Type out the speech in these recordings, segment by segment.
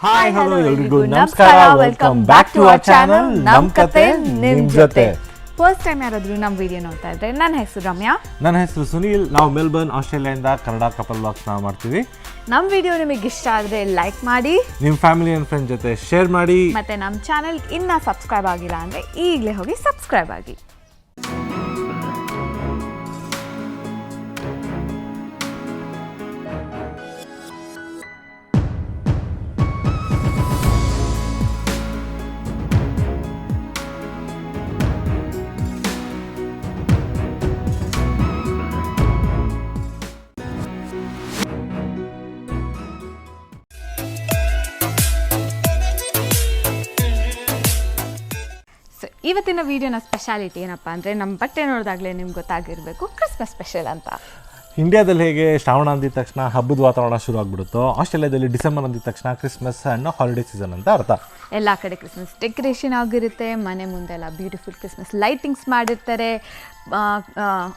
Hi hello ಎಲ್ರಿಗೂ ನಮಸ್ಕಾರ. Welcome back to our channel ನಮ್ ಕತೆ ನಿಮ್ ಜೊತೆ. ಫಸ್ಟ್ ಟೈಮ್ ಯಾರಾದರೂ ನಮ್ಮ ವಿಡಿಯೋ ನೋಡ್ತಾ ಇದ್ರೆ ನನ್ನ ಹೆಸರು ರಮ್ಯಾ. ನನ್ನ ಹೆಸರು ಸುನೀಲ್. ನಾವು ಮೆಲ್ಬರ್ನ್ ಆಸ್ಟ್ರೇಲಿಯಾದಿಂದ ಕನ್ನಡ ಕಪಲ್ ವ್ಲಾಗ್ಸ್ ಮಾಡ್ತೀವಿ. ನಮ್ಮ ವಿಡಿಯೋ ನಿಮಗೆ ಇಷ್ಟ ಆದರೆ ಲೈಕ್ ಮಾಡಿ, ನಿಮ್ಮ ಫ್ಯಾಮಿಲಿ ಆ್ಯಂಡ್ ಫ್ರೆಂಡ್ ಜೊತೆ ಶೇರ್ ಮಾಡಿ, ಮತ್ತೆ ನಮ್ಮ ಚಾನಲ್ ಇನ್ನೂ ಸಬ್ಸ್ಕ್ರೈಬ್ ಆಗಿಲ್ಲ ಅಂದರೆ ಈಗಲೇ ಹೋಗಿ ಸಬ್ಸ್ಕ್ರೈಬ್ ಆಗಿ. ಇವತ್ತಿನ ವಿಡಿಯೋನ ಸ್ಪೆಷಾಲಿಟಿ ಏನಪ್ಪ ಅಂದರೆ, ನಮ್ಮ ಬಟ್ಟೆ ನೋಡಿದಾಗಲೇ ನಿಮ್ಗೆ ಗೊತ್ತಾಗಿರಬೇಕು ಕ್ರಿಸ್ಮಸ್ ಸ್ಪೆಷಲ್ ಅಂತ. ಇಂಡಿಯಾದಲ್ಲಿ ಹೇಗೆ ಶ್ರಾವಣ ಅಂದಿದ ತಕ್ಷಣ ಹಬ್ಬದ ವಾತಾವರಣ ಶುರು ಆಗ್ಬಿಡುತ್ತೋ, ಆಸ್ಟ್ರೇಲಿಯಾದಲ್ಲಿ ಡಿಸೆಂಬರ್ ಅಂದಿದ ತಕ್ಷಣ ಕ್ರಿಸ್ಮಸ್ ಆ್ಯಂಡ್ ಹಾಲಿಡೇ ಸೀಸನ್ ಅಂತ ಅರ್ಥ. ಎಲ್ಲ ಕಡೆ ಕ್ರಿಸ್ಮಸ್ ಡೆಕೋರೇಷನ್ ಆಗಿರುತ್ತೆ, ಮನೆ ಮುಂದೆಲ್ಲ ಬ್ಯೂಟಿಫುಲ್ ಕ್ರಿಸ್ಮಸ್ ಲೈಟಿಂಗ್ಸ್ ಮಾಡಿರ್ತಾರೆ,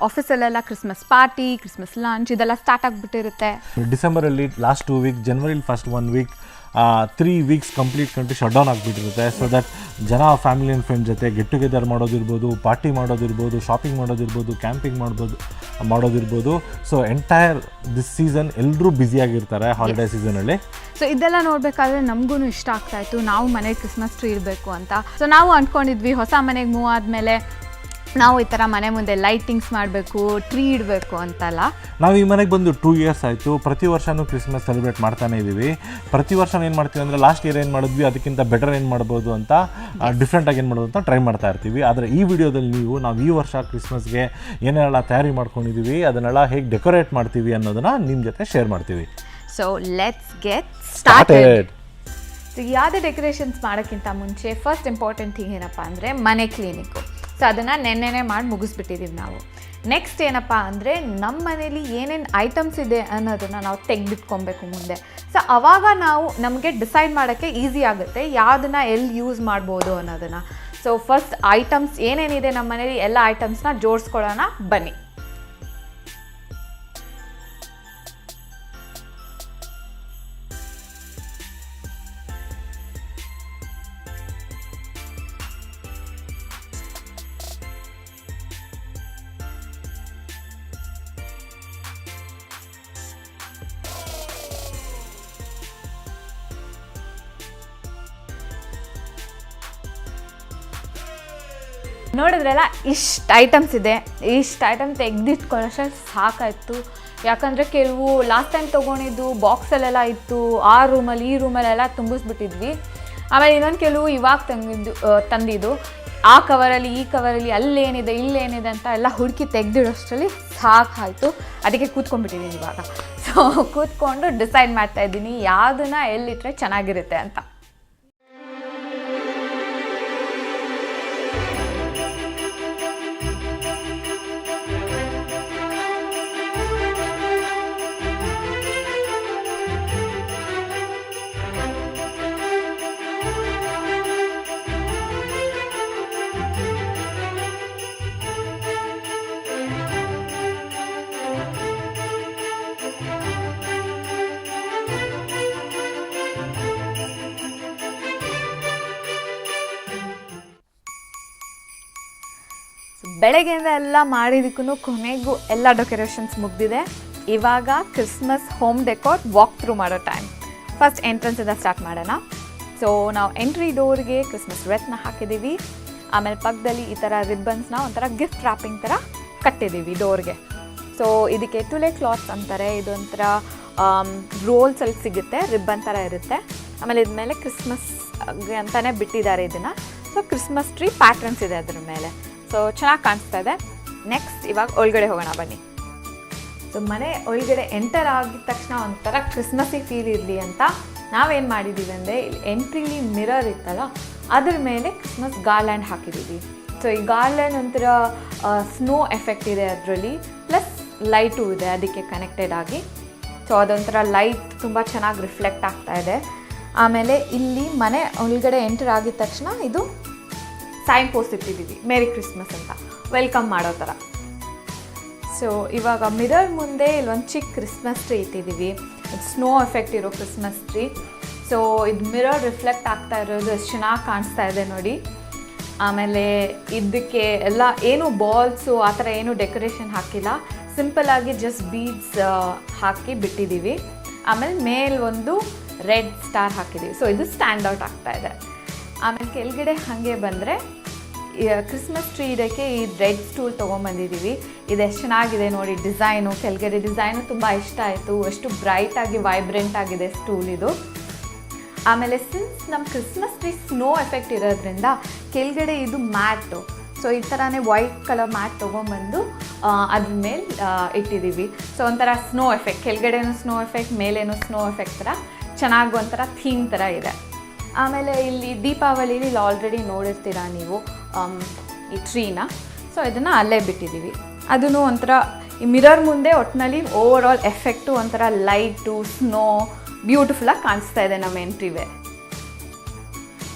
ಆಫೀಸಲ್ಲೆಲ್ಲ ಕ್ರಿಸ್ಮಸ್ ಪಾರ್ಟಿ, ಕ್ರಿಸ್ಮಸ್ ಲಂಚ್ ಇದೆಲ್ಲ ಸ್ಟಾರ್ಟ್ ಆಗಿಬಿಟ್ಟಿರುತ್ತೆ. ಡಿಸೆಂಬರಲ್ಲಿ ಲಾಸ್ಟ್ 2 ವೀಕ್, ಜನವರಿಲಿ first 1 week, 3 weeks complete country shut down ಆಗಿಬಿಟ್ಟಿರುತ್ತೆ. ಸೊ ದಟ್ ಜನ ಫ್ಯಾಮಿಲಿ ಆ್ಯಂಡ್ ಫ್ರೆಂಡ್ ಜೊತೆ ಗೆಟ್ ಟುಗೆದರ್ ಮಾಡೋದಿರ್ಬೋದು, ಪಾರ್ಟಿ ಮಾಡೋದಿರ್ಬೋದು, ಶಾಪಿಂಗ್ ಮಾಡೋದಿರ್ಬೋದು, ಕ್ಯಾಂಪಿಂಗ್ ಮಾಡೋದಿರ್ಬೋದು. ಸೊ ಎಂಟೈರ್ ದಿಸ್ ಸೀಸನ್ ಎಲ್ಲರೂ ಬ್ಯುಸಿಯಾಗಿರ್ತಾರೆ ಹಾಲಿಡೇ ಸೀಸನಲ್ಲಿ. ಸೊ ಇದೆಲ್ಲ ನೋಡಬೇಕಾದ್ರೆ ನಮಗೂ ಇಷ್ಟ ಆಗ್ತಾಯಿತ್ತು, ನಾವು ಮನೆಗೆ ಕ್ರಿಸ್ಮಸ್ ಟ್ರೀ ಇರಬೇಕು ಅಂತ. ಸೊ ನಾವು ಅಂದ್ಕೊಂಡಿದ್ವಿ ಹೊಸ ಮನೆಗೆ ಮೂವ್ ಆದಮೇಲೆ ನಾವು ಈ ಥರ ಮನೆ ಮುಂದೆ ಲೈಟಿಂಗ್ಸ್ ಮಾಡಬೇಕು, ಟ್ರೀ ಇಡಬೇಕು ಅಂತಲ್ಲ. ನಾವು ಈ ಮನೆಗೆ ಬಂದು 2 ಇಯರ್ಸ್ ಆಯಿತು. ಪ್ರತಿ ವರ್ಷವೂ ಕ್ರಿಸ್ಮಸ್ ಸೆಲೆಬ್ರೇಟ್ ಮಾಡ್ತಾನೆ ಇದ್ದೀವಿ. ಪ್ರತಿ ವರ್ಷ ಏನು ಮಾಡ್ತೀವಿ ಅಂದರೆ, ಲಾಸ್ಟ್ ಇಯರ್ ಏನು ಮಾಡಿದ್ವಿ ಅದಕ್ಕಿಂತ ಬೆಟರ್ ಏನು ಮಾಡ್ಬೋದು ಅಂತ, ಡಿಫ್ರೆಂಟಾಗಿ ಏನು ಮಾಡ್ಬೋದು ಅಂತ ಟ್ರೈ ಮಾಡ್ತಾ ಇರ್ತೀವಿ. ಆದರೆ ಈ ವಿಡಿಯೋದಲ್ಲಿ ನಾವು ಈ ವರ್ಷ ಕ್ರಿಸ್ಮಸ್ಗೆ ಏನೆಲ್ಲ ತಯಾರಿ ಮಾಡ್ಕೊಂಡಿದ್ದೀವಿ, ಅದನ್ನೆಲ್ಲ ಹೇಗೆ ಡೆಕೋರೇಟ್ ಮಾಡ್ತೀವಿ ಅನ್ನೋದನ್ನು ನಿಮ್ಮ ಜೊತೆ ಶೇರ್ ಮಾಡ್ತೀವಿ. So let's get started. So ಯಾವುದೇ ಡೆಕೋರೇಷನ್ಸ್ ಮಾಡೋಕ್ಕಿಂತ ಮುಂಚೆ ಫಸ್ಟ್ ಇಂಪಾರ್ಟೆಂಟ್ ಥಿಂಗ್ ಏನಪ್ಪ ಅಂದರೆ ಮನೆ ಕ್ಲೀನಿಂಗು. ಸೊ ಅದನ್ನು ನೆನ್ನೆನೇ ಮಾಡಿ ಮುಗಿಸ್ಬಿಟ್ಟಿದ್ದೀವಿ ನಾವು. ನೆಕ್ಸ್ಟ್ ಏನಪ್ಪ ಅಂದರೆ, ನಮ್ಮ ಮನೇಲಿ ಏನೇನು ಐಟಮ್ಸ್ ಇದೆ ಅನ್ನೋದನ್ನು ನಾವು ತೆಗೆದಿಟ್ಕೊಬೇಕು ಮುಂದೆ. ಸೊ ಆವಾಗ ನಮಗೆ ಡಿಸೈಡ್ ಮಾಡೋಕ್ಕೆ ಈಸಿ ಆಗುತ್ತೆ ಯಾವುದನ್ನು ಎಲ್ಲಿ ಯೂಸ್ ಮಾಡ್ಬೋದು ಅನ್ನೋದನ್ನು. ಸೊ ಫಸ್ಟ್ ಐಟಮ್ಸ್ ಏನೇನಿದೆ ನಮ್ಮ ಮನೇಲಿ ಎಲ್ಲ ಐಟಮ್ಸ್ನ ಜೋಡಿಸ್ಕೊಳ್ಳೋಣ ಬನ್ನಿ. ನೋಡಿದ್ರಲ್ಲ, ಇಷ್ಟು ಐಟಮ್ಸ್ ಇದೆ. ಇಷ್ಟು ಐಟಮ್ ತೆಗೆದಿಟ್ಕೊಳ್ಳೋಷ್ಟು ಸಾಕಾಯಿತು. ಯಾಕಂದರೆ ಕೆಲವು ಲಾಸ್ಟ್ ಟೈಮ್ ತೊಗೊಂಡಿದ್ದು ಬಾಕ್ಸಲ್ಲೆಲ್ಲ ಇತ್ತು, ಆ ರೂಮಲ್ಲಿ ಈ ರೂಮಲ್ಲೆಲ್ಲ ತುಂಬಿಸ್ಬಿಟ್ಟಿದ್ವಿ. ಆಮೇಲೆ ಇನ್ನೊಂದು ಕೆಲವು ಇವಾಗ ತಂದಿದ್ದು ಆ ಕವರಲ್ಲಿ ಈ ಕವರಲ್ಲಿ ಅಲ್ಲೇನಿದೆ ಇಲ್ಲೇನಿದೆ ಅಂತ ಎಲ್ಲ ಹುಡುಕಿ ತೆಗೆದಿಡೋಷ್ಟರಲ್ಲಿ ಸಾಕಾಯಿತು. ಅದಕ್ಕೆ ಕೂತ್ಕೊಂಡ್ಬಿಟ್ಟಿದ್ದೀನಿ ಇವಾಗ. ಸೊ ಕೂತ್ಕೊಂಡು ಡಿಸೈಡ್ ಮಾಡ್ತಾಯಿದ್ದೀನಿ ಯಾವುದನ್ನು ಎಲ್ಲಿಟ್ಟರೆ ಚೆನ್ನಾಗಿರುತ್ತೆ ಅಂತ. ಬೆಳಗ್ಗೆಯಿಂದ ಎಲ್ಲ ಮಾಡಿದಕ್ಕೂ ಕೊನೆಗೂ ಎಲ್ಲ ಡೆಕೋರೇಷನ್ಸ್ ಮುಗಿದಿದೆ. ಇವಾಗ Christmas home decor walk through ಮಾಡೋ ಟೈಮ್. ಫಸ್ಟ್ ಎಂಟ್ರೆನ್ಸಿಂದ ಸ್ಟಾರ್ಟ್ ಮಾಡೋಣ. ಸೊ ನಾವು ಎಂಟ್ರಿ ಡೋರ್ಗೆ ಕ್ರಿಸ್ಮಸ್ ರೆತ್ನ ಹಾಕಿದ್ದೀವಿ. ಆಮೇಲೆ ಪಕ್ಕದಲ್ಲಿ ಈ ಥರ ರಿಬ್ಬನ್ಸ್ನ ಒಂಥರ ಗಿಫ್ಟ್ ರ್ಯಾಪಿಂಗ್ ಥರ ಕಟ್ಟಿದ್ದೀವಿ ಡೋರ್ಗೆ. ಸೊ ಇದಕ್ಕೆ ಟುಲೆ ಕ್ಲಾತ್ಸ್ ಅಂತಾರೆ. ಇದೊಂಥರ ರೋಲ್ಸಲ್ಲಿ ಸಿಗುತ್ತೆ, ರಿಬ್ಬನ್ ಥರ ಇರುತ್ತೆ. ಆಮೇಲೆ ಇದ್ಮೇಲೆ ಕ್ರಿಸ್ಮಸ್ಗೆ ಅಂತಲೇ ಬಿಟ್ಟಿದ್ದಾರೆ ಇದನ್ನು. ಸೊ ಕ್ರಿಸ್ಮಸ್ ಟ್ರೀ ಪ್ಯಾಟ್ರನ್ಸ್ ಇದೆ ಅದ್ರ ಮೇಲೆ. ಸೊ ಚೆನ್ನಾಗಿ ಕಾಣಿಸ್ತಾ ಇದೆ. ನೆಕ್ಸ್ಟ್ ಇವಾಗ ಒಳಗಡೆ ಹೋಗೋಣ ಬನ್ನಿ. ಸೊ ಮನೆ ಒಳಗಡೆ ಎಂಟರ್ ಆಗಿದ ತಕ್ಷಣ ಒಂಥರ ಕ್ರಿಸ್ಮಸ್ಸಿಗೆ ಫೀಲ್ ಇರಲಿ ಅಂತ ನಾವೇನು ಮಾಡಿದ್ದೀವಿ ಅಂದರೆ, ಇಲ್ಲಿ ಎಂಟ್ರಿಲಿ ಮಿರರ್ ಇತ್ತಲ್ಲ ಅದ್ರ ಮೇಲೆ ಕ್ರಿಸ್ಮಸ್ ಗಾರ್ಲ್ಯಾಂಡ್ ಹಾಕಿದ್ದೀವಿ. ಸೊ ಈ ಗಾರ್ಲ್ಯಾಂಡ್ ಒಂಥರ ಸ್ನೋ ಎಫೆಕ್ಟ್ ಇದೆ ಅದರಲ್ಲಿ, ಪ್ಲಸ್ ಲೈಟು ಇದೆ ಅದಕ್ಕೆ ಕನೆಕ್ಟೆಡ್ ಆಗಿ. ಸೊ ಅದೊಂಥರ ಲೈಟ್ ತುಂಬ ಚೆನ್ನಾಗಿ ರಿಫ್ಲೆಕ್ಟ್ ಆಗ್ತಾ ಇದೆ. ಆಮೇಲೆ ಇಲ್ಲಿ ಮನೆ ಒಳಗಡೆ ಎಂಟರ್ ಆಗಿದ ತಕ್ಷಣ ಇದು ಸೈನ್ ಪೋಸ್ಟ್ ಇಟ್ಟಿದ್ದೀವಿ, ಮೇರಿ ಕ್ರಿಸ್ಮಸ್ ಅಂತ ವೆಲ್ಕಮ್ ಮಾಡೋ ಥರ. ಸೊ ಇವಾಗ ಮಿರರ್ ಮುಂದೆ ಇಲ್ಲೊಂದು ಚಿಕ್ಕ ಕ್ರಿಸ್ಮಸ್ ಟ್ರೀ ಇಟ್ಟಿದ್ದೀವಿ, ಸ್ನೋ ಎಫೆಕ್ಟ್ ಇರೋ ಕ್ರಿಸ್ಮಸ್ ಟ್ರೀ. ಸೊ ಇದು ಮಿರರ್ ರಿಫ್ಲೆಕ್ಟ್ ಆಗ್ತಾ ಇರೋದು ಎಷ್ಟು ಚೆನ್ನಾಗಿ ಕಾಣಿಸ್ತಾ ಇದೆ ನೋಡಿ. ಆಮೇಲೆ ಇದಕ್ಕೆ ಎಲ್ಲ ಏನು ಬಾಲ್ಸು ಆ ಥರ ಏನು ಡೆಕೋರೇಷನ್ ಹಾಕಿಲ್ಲ, ಸಿಂಪಲ್ಲಾಗಿ ಜಸ್ಟ್ ಬೀಡ್ಸ್ ಹಾಕಿ ಬಿಟ್ಟಿದ್ದೀವಿ. ಆಮೇಲೆ ಮೇಲೆ ಒಂದು ರೆಡ್ ಸ್ಟಾರ್ ಹಾಕಿದ್ದೀವಿ. ಸೊ ಇದು ಸ್ಟ್ಯಾಂಡ್ ಔಟ್ ಆಗ್ತಾ ಇದೆ. ಆಮೇಲೆ ಕೆಳಗಡೆ ಹಾಗೆ ಬಂದರೆ ಕ್ರಿಸ್ಮಸ್ ಟ್ರೀ ಇದಕ್ಕೆ ಈ ರೆಡ್ ಸ್ಟೂಲ್ ತೊಗೊಂಬಂದಿದ್ದೀವಿ. ಇದು ಎಷ್ಟು ಚೆನ್ನಾಗಿದೆ ನೋಡಿ ಡಿಸೈನು, ಕೆಳಗಡೆ ಡಿಸೈನು ತುಂಬ ಇಷ್ಟ ಆಯಿತು. ಎಷ್ಟು ಬ್ರೈಟಾಗಿ ವೈಬ್ರೆಂಟ್ ಆಗಿದೆ ಸ್ಟೂಲ್ ಇದು. ಆಮೇಲೆ ಸಿನ್ಸ್ ನಮ್ಮ ಕ್ರಿಸ್ಮಸ್ ಟ್ರೀ ಸ್ನೋ ಎಫೆಕ್ಟ್ ಇರೋದ್ರಿಂದ ಕೆಳಗಡೆ ಇದು ಮ್ಯಾಟು, ಸೊ ಈ ಥರನೇ ವೈಟ್ ಕಲರ್ ಮ್ಯಾಟ್ ತೊಗೊಂಬಂದು ಅದ್ರ ಮೇಲೆ ಇಟ್ಟಿದ್ದೀವಿ. ಸೊ ಒಂಥರ ಸ್ನೋ ಎಫೆಕ್ಟ್, ಕೆಳಗಡೆನೂ ಸ್ನೋ ಎಫೆಕ್ಟ್, ಮೇಲೇನೂ ಸ್ನೋ ಎಫೆಕ್ಟ್ ಥರ ಚೆನ್ನಾಗಿ ಒಂಥರ ಥೀಮ್ ಥರ ಇದೆ. ಆಮೇಲೆ ಇಲ್ಲಿ ದೀಪಾವಳಿಲಿ ಆಲ್ರೆಡಿ ನೋಡಿರ್ತೀರ ನೀವು ಈ ಟ್ರೀನ. ಸೊ ಇದನ್ನು ಅಲ್ಲೇ ಬಿಟ್ಟಿದ್ದೀವಿ. ಅದೂ ಒಂಥರ ಈ ಮಿರರ್ ಮುಂದೆ ಒಟ್ಟಿನಲ್ಲಿ ಓವರ್ ಆಲ್ ಎಫೆಕ್ಟು ಒಂಥರ ಲೈಟು, ಸ್ನೋ, ಬ್ಯೂಟಿಫುಲ್ಲಾಗಿ ಕಾಣಿಸ್ತಾ ಇದೆ ನಮ್ಮ ಎಂಟ್ರಿವೇ.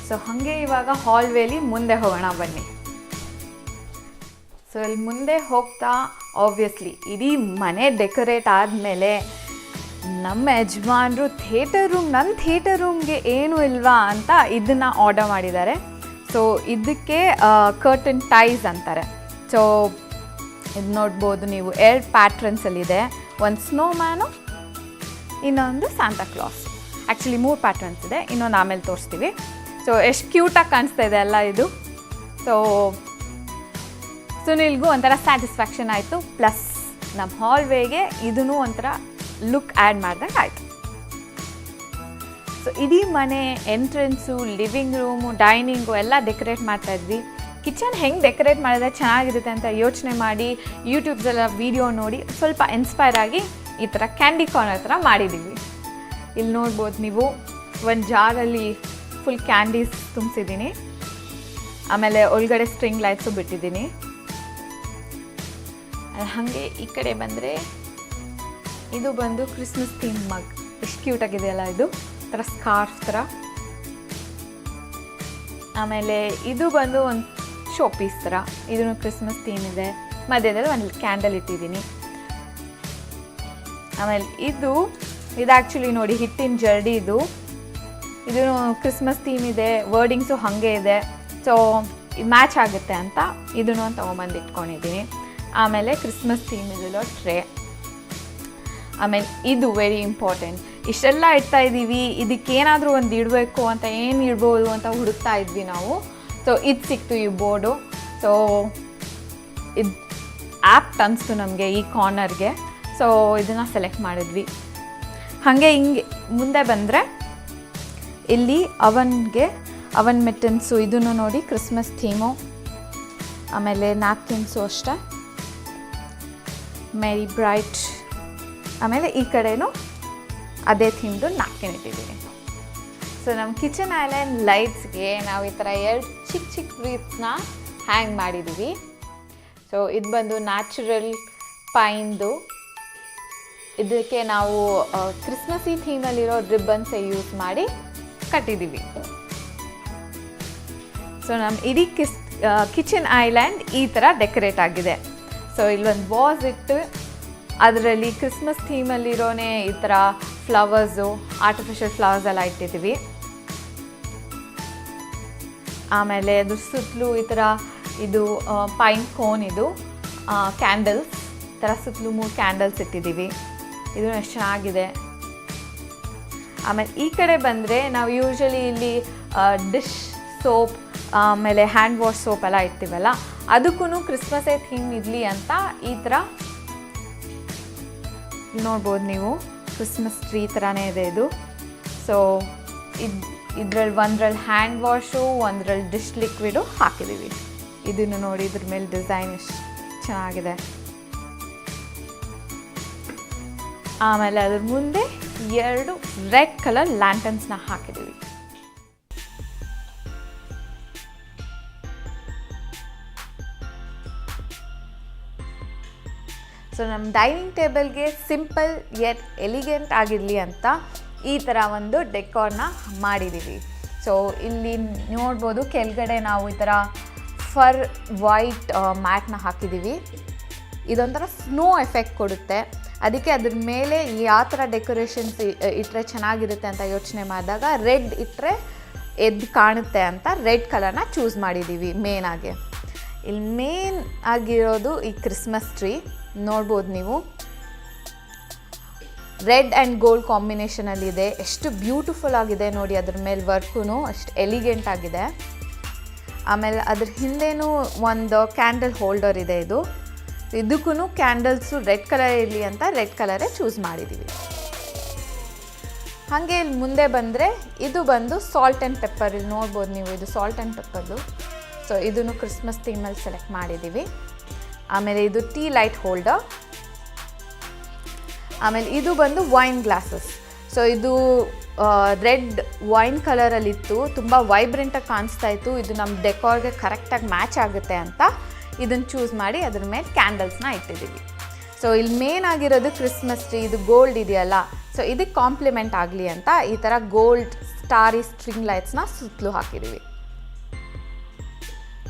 ಸೊ ಹಾಗೆ ಇವಾಗ ಹಾಲ್ವೇಲಿ ಮುಂದೆ ಹೋಗೋಣ ಬನ್ನಿ. ಸೊ ಇಲ್ಲಿ ಮುಂದೆ ಹೋಗ್ತಾ ಆಬ್ವಿಯಸ್ಲಿ ಇಡೀ ಮನೆ ಡೆಕೋರೇಟ್ ಆದಮೇಲೆ ನಮ್ಮ ಯಜಮಾನರು ನನ್ನ ಥಿಯೇಟರ್ ರೂಮ್ಗೆ ಏನೂ ಇಲ್ವಾ ಅಂತ ಇದನ್ನು ಆರ್ಡರ್ ಮಾಡಿದ್ದಾರೆ. ಸೊ ಇದಕ್ಕೆ ಕರ್ಟನ್ ಟೈಸ್ ಅಂತಾರೆ. ಸೊ ಇದು ನೋಡ್ಬೋದು ನೀವು, 2 ಪ್ಯಾಟ್ರನ್ಸಲ್ಲಿದೆ. ಒಂದು ಸ್ನೋ ಮ್ಯಾನು, ಇನ್ನೊಂದು ಸ್ಯಾಂಟಾ ಕ್ಲಾಸ್. ಆ್ಯಕ್ಚುಲಿ 3 ಪ್ಯಾಟ್ರನ್ಸ್ ಇದೆ, ಇನ್ನೊಂದು ಆಮೇಲೆ ತೋರಿಸ್ತೀವಿ. ಸೊ ಎಷ್ಟು ಕ್ಯೂಟಾಗಿ ಕಾಣಿಸ್ತಾ ಇದೆ ಅಲ್ಲ ಇದು. ಸೊ ಸುನಿಲ್ಗೂ ಒಂಥರ ಸ್ಯಾಟಿಸ್ಫ್ಯಾಕ್ಷನ್ ಆಯಿತು, ಪ್ಲಸ್ ನಮ್ಮ ಹಾಲ್ವೇಗೆ ಇದೂ ಒಂಥರ ಲುಕ್ ಆ್ಯಡ್ ಮಾಡ್ದಂಗೆ ಆಯಿತು. ಸೊ ಇಡೀ ಮನೆ ಎಂಟ್ರೆನ್ಸು, ಲಿವಿಂಗ್ ರೂಮು, ಡೈನಿಂಗು ಎಲ್ಲ ಡೆಕೋರೇಟ್ ಮಾಡ್ತಾಯಿದ್ವಿ. ಕಿಚನ್ ಹೆಂಗೆ ಡೆಕೋರೇಟ್ ಮಾಡಿದ್ರೆ ಚೆನ್ನಾಗಿರುತ್ತೆ ಅಂತ ಯೋಚನೆ ಮಾಡಿ ಯೂಟ್ಯೂಬ್ಸೆಲ್ಲ ವೀಡಿಯೋ ನೋಡಿ ಸ್ವಲ್ಪ ಇನ್ಸ್ಪೈರ್ ಆಗಿ ಈ ಥರ ಕ್ಯಾಂಡಿ ಕಾರ್ನರ್ ಥರ ಮಾಡಿದ್ದೀವಿ. ಇಲ್ಲಿ ನೋಡ್ಬೋದು ನೀವು, ಒಂದು ಜಾರಲ್ಲಿ ಫುಲ್ ಕ್ಯಾಂಡೀಸ್ ತುಂಬಿಸಿದ್ದೀನಿ. ಆಮೇಲೆ ಒಳಗಡೆ ಸ್ಟ್ರಿಂಗ್ ಲೈಟ್ಸು ಬಿಟ್ಟಿದ್ದೀನಿ. ಹಾಗೆ ಈ ಕಡೆ ಬಂದರೆ ಇದು ಬಂದು ಕ್ರಿಸ್ಮಸ್ ಥೀಮ್ ಮಗ್. ಎಷ್ಟು ಕ್ಯೂಟಾಗಿದೆಯಲ್ಲ ಇದು, ಥರ ಸ್ಕಾರ್ಫ್ ಥರ. ಆಮೇಲೆ ಇದು ಬಂದು ಒಂದು ಶೋ ಪೀಸ್ ಥರ, ಇದೂ ಕ್ರಿಸ್ಮಸ್ ಥೀಮ್ ಇದೆ. ಮಧ್ಯದಲ್ಲಿ ಒಂದು ಕ್ಯಾಂಡಲ್ ಇಟ್ಟಿದ್ದೀನಿ. ಆಮೇಲೆ ಇದು ಆ್ಯಕ್ಚುಲಿ ನೋಡಿ ಹಿಟ್ಟಿನ ಜರ್ಡಿ ಇದು ಕ್ರಿಸ್ಮಸ್ ಥೀಮ್ ಇದೆ, ವರ್ಡಿಂಗ್ಸು ಹಾಗೆ ಇದೆ. ಸೊ ಮ್ಯಾಚ್ ಆಗುತ್ತೆ ಅಂತ ಇದನ್ನು ತೊಗೊಂಬಂದು ಇಟ್ಕೊಂಡಿದ್ದೀನಿ. ಆಮೇಲೆ ಕ್ರಿಸ್ಮಸ್ ಥೀಮ್ ಇದಿರೋ ಟ್ರೇ. ಆಮೇಲೆ ಇದು ವೆರಿ ಇಂಪಾರ್ಟೆಂಟ್. ಇಷ್ಟೆಲ್ಲ ಇಡ್ತಾ ಇದ್ದೀವಿ, ಇದಕ್ಕೇನಾದರೂ ಒಂದು ಇಡಬೇಕು ಅಂತ, ಏನು ಇಡ್ಬೋದು ಅಂತ ಹುಡುಕ್ತಾ ಇದ್ವಿ ನಾವು. ಸೊ ಇದು ಸಿಕ್ತು ಈ ಬೋರ್ಡು. ಸೊ ಇದು ಆ್ಯಪ್ಟ್ ಅನಿಸ್ತು ನಮಗೆ ಈ ಕಾರ್ನರ್ಗೆ. ಸೊ ಇದನ್ನು ಸೆಲೆಕ್ಟ್ ಮಾಡಿದ್ವಿ. ಹಾಗೆ ಹಿಂಗೆ ಮುಂದೆ ಬಂದರೆ ಇಲ್ಲಿ ಅವನ್ ಮಿಟ್ಟನ್ಸು, ಇದನ್ನು ನೋಡಿ ಕ್ರಿಸ್ಮಸ್ ಥೀಮು. ಆಮೇಲೆ ನ್ಯಾಪ್ಕಿನ್ಸು ಅಷ್ಟೇ, ಮೇರಿ ಬ್ರೈಟ್. ಆಮೇಲೆ ಈ ಕಡೆನೂ ಅದೇ ಥೀಮ್ದು ನ್ಯಾಪ್ಕಿನ್ ಇಟ್ಟಿದ್ದೀನಿ. ಸೊ ನಮ್ಮ ಕಿಚನ್ ಐಲ್ಯಾಂಡ್ ಲೈಟ್ಸ್ಗೆ ನಾವು ಈ ಥರ 2 ಚಿಕ್ಕ ಚಿಕ್ಕ ರೀತ್ಸ್ನ ಹ್ಯಾಂಗ್ ಮಾಡಿದ್ದೀವಿ. ಸೊ ಇದು ಬಂದು ನ್ಯಾಚುರಲ್ ಪೈನ್ದು. ಇದಕ್ಕೆ ನಾವು ಕ್ರಿಸ್ಮಸ್ ಈ ಥೀಮಲ್ಲಿರೋ ರಿಬ್ಬನ್ಸೇ ಯೂಸ್ ಮಾಡಿ ಕಟ್ಟಿದ್ದೀವಿ. ಸೊ ನಮ್ಮ ಇಡೀ ಕಿಚನ್ ಐಲ್ಯಾಂಡ್ ಈ ಥರ ಡೆಕೋರೇಟ್ ಆಗಿದೆ. ಸೊ ಇಲ್ಲೊಂದು ವಾಸ್ ಇಟ್ಟು ಅದರಲ್ಲಿ ಕ್ರಿಸ್ಮಸ್ ಥೀಮಲ್ಲಿರೋನೇ ಈ ಥರ ಫ್ಲವರ್ಸು, ಆರ್ಟಿಫಿಷಿಯಲ್ ಫ್ಲವರ್ಸ್ ಎಲ್ಲ ಇಟ್ಟಿದ್ದೀವಿ. ಆಮೇಲೆ ಅದ್ರ ಸುತ್ತಲೂ ಈ ಥರ ಇದು ಪೈನ್ ಕೋನ್, ಇದು ಕ್ಯಾಂಡಲ್ಸ್ ಥರ ಸುತ್ತಲೂ 3 ಕ್ಯಾಂಡಲ್ಸ್ ಇಟ್ಟಿದ್ದೀವಿ. ಇದು ಎಷ್ಟು ಚೆನ್ನಾಗಿದೆ. ಆಮೇಲೆ ಈ ಕಡೆ ಬಂದರೆ ನಾವು ಯೂಶ್ವಲಿ ಇಲ್ಲಿ ಡಿಶ್ ಸೋಪ್, ಆಮೇಲೆ ಹ್ಯಾಂಡ್ ವಾಶ್ ಸೋಪ್ ಎಲ್ಲ ಇಡ್ತೀವಲ್ಲ, ಅದಕ್ಕೂ ಕ್ರಿಸ್ಮಸ್ಸೇ ಥೀಮ್ ಇರಲಿ ಅಂತ ಈ ಥರ ನೋಡ್ಬೋದು ನೀವು. ಕ್ರಿಸ್ಮಸ್ ಟ್ರೀ ಥರನೇ ಇದೆ ಇದು. ಸೊ ಒಂದ್ರಲ್ಲಿ ಹ್ಯಾಂಡ್ ವಾಶು, ಒಂದ್ರಲ್ಲಿ ಡಿಶ್ ಲಿಕ್ವಿಡು ಹಾಕಿದ್ದೀವಿ. ಇದನ್ನು ನೋಡಿ, ಇದ್ರ ಮೇಲೆ ಡಿಸೈನ್ ಎಷ್ಟು ಚೆನ್ನಾಗಿದೆ. ಆಮೇಲೆ ಅದ್ರ ಮುಂದೆ 2 ರೆಡ್ ಕಲರ್ ಲ್ಯಾಂಟನ್ಸ್ನ ಹಾಕಿದ್ದೀವಿ. ಸೊ ನಮ್ಮ ಡೈನಿಂಗ್ ಟೇಬಲ್ಗೆ ಸಿಂಪಲ್ ಯೆಟ್ ಎಲಿಗೆಂಟ್ ಆಗಿರಲಿ ಅಂತ ಈ ಥರ ಒಂದು ಡೆಕೋರ್ನ ಮಾಡಿದ್ದೀವಿ. ಸೊ ಇಲ್ಲಿ ನೋಡ್ಬೋದು, ಕೆಳಗಡೆ ನಾವು ಈ ಥರ ಫರ್ ವೈಟ್ ಮ್ಯಾಟ್ನ ಹಾಕಿದ್ದೀವಿ. ಇದೊಂಥರ ಸ್ನೋ ಎಫೆಕ್ಟ್ ಕೊಡುತ್ತೆ. ಅದಕ್ಕೆ ಅದ್ರ ಮೇಲೆ ಯಾವ ಥರ ಡೆಕೋರೇಷನ್ಸ್ ಇಟ್ಟರೆ ಚೆನ್ನಾಗಿರುತ್ತೆ ಅಂತ ಯೋಚನೆ ಮಾಡಿದಾಗ ರೆಡ್ ಇಟ್ಟರೆ ಎದ್ದು ಕಾಣುತ್ತೆ ಅಂತ ರೆಡ್ ಕಲರ್ನ ಚೂಸ್ ಮಾಡಿದ್ದೀವಿ ಮೇನಾಗಿ. ಇಲ್ಲಿ ಮೇನ್ ಆಗಿರೋದು ಈ ಕ್ರಿಸ್ಮಸ್ ಟ್ರೀ ನೋಡ್ಬೋದು ನೀವು, ರೆಡ್ ಆ್ಯಂಡ್ ಗೋಲ್ಡ್ ಕಾಂಬಿನೇಷನಲ್ಲಿದೆ. ಎಷ್ಟು ಬ್ಯೂಟಿಫುಲ್ ಆಗಿದೆ ನೋಡಿ, ಅದ್ರ ಮೇಲೆ ವರ್ಕೂ ಅಷ್ಟು ಎಲಿಗೆಂಟ್ ಆಗಿದೆ. ಆಮೇಲೆ ಅದ್ರ ಹಿಂದೆನೂ ಒಂದು ಕ್ಯಾಂಡಲ್ ಹೋಲ್ಡರ್ ಇದೆ. ಇದಕ್ಕೂ ಕ್ಯಾಂಡಲ್ಸು ರೆಡ್ ಕಲರ್ ಇರಲಿ ಅಂತ ರೆಡ್ ಕಲರೇ ಚೂಸ್ ಮಾಡಿದ್ದೀವಿ. ಹಾಗೆ ಇಲ್ಲಿ ಮುಂದೆ ಬಂದರೆ ಇದು ಬಂದು ಸಾಲ್ಟ್ ಆ್ಯಂಡ್ ಪೆಪ್ಪರ್. ಇಲ್ಲಿ ನೋಡ್ಬೋದು ನೀವು, ಇದು ಸಾಲ್ಟ್ ಆ್ಯಂಡ್ ಪೆಪ್ಪರ್ದು. ಸೊ ಇದನ್ನು ಕ್ರಿಸ್ಮಸ್ ಥೀಮಲ್ಲಿ ಸೆಲೆಕ್ಟ್ ಮಾಡಿದ್ದೀವಿ. ಆಮೇಲೆ ಇದು ಟೀ ಲೈಟ್ ಹೋಲ್ಡರ್. ಆಮೇಲೆ ಇದು ಬಂದು ವೈನ್ ಗ್ಲಾಸಸ್. ಸೊ ಇದು ರೆಡ್ ವೈನ್ ಕಲರಲ್ಲಿತ್ತು, ತುಂಬ ವೈಬ್ರೆಂಟಾಗಿ ಕಾಣಿಸ್ತಾ ಇತ್ತು. ಇದು ನಮ್ಮ ಡೆಕೋರ್ಗೆ ಕರೆಕ್ಟಾಗಿ ಮ್ಯಾಚ್ ಆಗುತ್ತೆ ಅಂತ ಇದನ್ನು ಚೂಸ್ ಮಾಡಿ ಅದ್ರ ಮೇಲೆ ಕ್ಯಾಂಡಲ್ಸ್ನ ಇಟ್ಟಿದ್ದೀವಿ. ಸೊ ಇಲ್ಲಿ ಮೇನ್ ಆಗಿರೋದು ಕ್ರಿಸ್ಮಸ್ ಟ್ರೀ, ಇದು ಗೋಲ್ಡ್ ಇದೆಯಲ್ಲ, ಸೊ ಇದಕ್ಕೆ ಕಾಂಪ್ಲಿಮೆಂಟ್ ಆಗಲಿ ಅಂತ ಈ ಥರ ಗೋಲ್ಡ್ ಸ್ಟಾರಿ ಸ್ಟ್ರಿಂಗ್ ಲೈಟ್ಸ್ನ ಸುತ್ತಲೂ ಹಾಕಿದ್ದೀವಿ.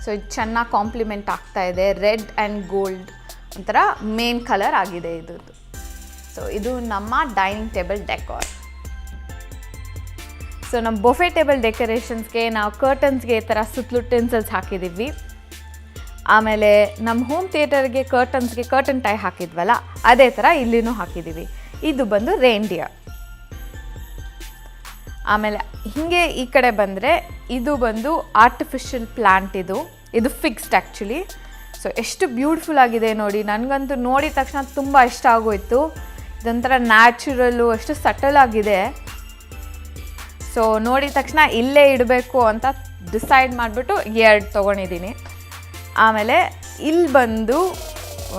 ಸೊ ಇದು ಚೆನ್ನಾಗಿ ಕಾಂಪ್ಲಿಮೆಂಟ್ ಆಗ್ತಾ ಇದೆ. ರೆಡ್ ಆ್ಯಂಡ್ ಗೋಲ್ಡ್ ಒಂಥರ ಮೇನ್ ಕಲರ್ ಆಗಿದೆ ಇದ್ರದ್ದು. ಸೊ ಇದು ನಮ್ಮ ಡೈನಿಂಗ್ ಟೇಬಲ್ ಡೆಕೋರ್. ಸೊ ನಮ್ಮ ಬೊಫೆ ಟೇಬಲ್ ಡೆಕೋರೇಷನ್ಸ್ಗೆ ನಾವು ಕರ್ಟನ್ಸ್ಗೆ ಈ ಥರ ಸುತ್ತಲೂ ಟಿನ್ಸಲ್ಸ್ ಹಾಕಿದ್ದೀವಿ. ಆಮೇಲೆ ನಮ್ಮ ಹೋಮ್ ಥಿಯೇಟರ್ಗೆ ಕರ್ಟನ್ಸ್ಗೆ ಕರ್ಟನ್ ಟೈ ಹಾಕಿದ್ವಲ್ಲ, ಅದೇ ಥರ ಇಲ್ಲಿನೂ ಹಾಕಿದ್ದೀವಿ. ಇದು ಬಂದು ರೇನ್ಡಿಯರ್. ಆಮೇಲೆ ಹೀಗೆ ಈ ಕಡೆ ಬಂದರೆ ಇದು ಬಂದು ಆರ್ಟಿಫಿಷಿಯಲ್ ಪ್ಲ್ಯಾಂಟ್. ಇದು ಫಿಕ್ಸ್ಡ್ ಆ್ಯಕ್ಚುಲಿ. ಸೊ ಎಷ್ಟು ಬ್ಯೂಟಿಫುಲ್ ಆಗಿದೆ ನೋಡಿ, ನನಗಂತೂ ನೋಡಿದ ತಕ್ಷಣ ತುಂಬ ಇಷ್ಟ ಆಗೋಯ್ತು. ಇದೊಂಥರ ನ್ಯಾಚುರಲ್ಲು, ಅಷ್ಟು ಸಟಲ್ ಆಗಿದೆ. ಸೊ ನೋಡಿದ ತಕ್ಷಣ ಇಲ್ಲೇ ಇಡಬೇಕು ಅಂತ ಡಿಸೈಡ್ ಮಾಡಿಬಿಟ್ಟು 2 ತೊಗೊಂಡಿದ್ದೀನಿ. ಆಮೇಲೆ ಇಲ್ಲಿ ಬಂದು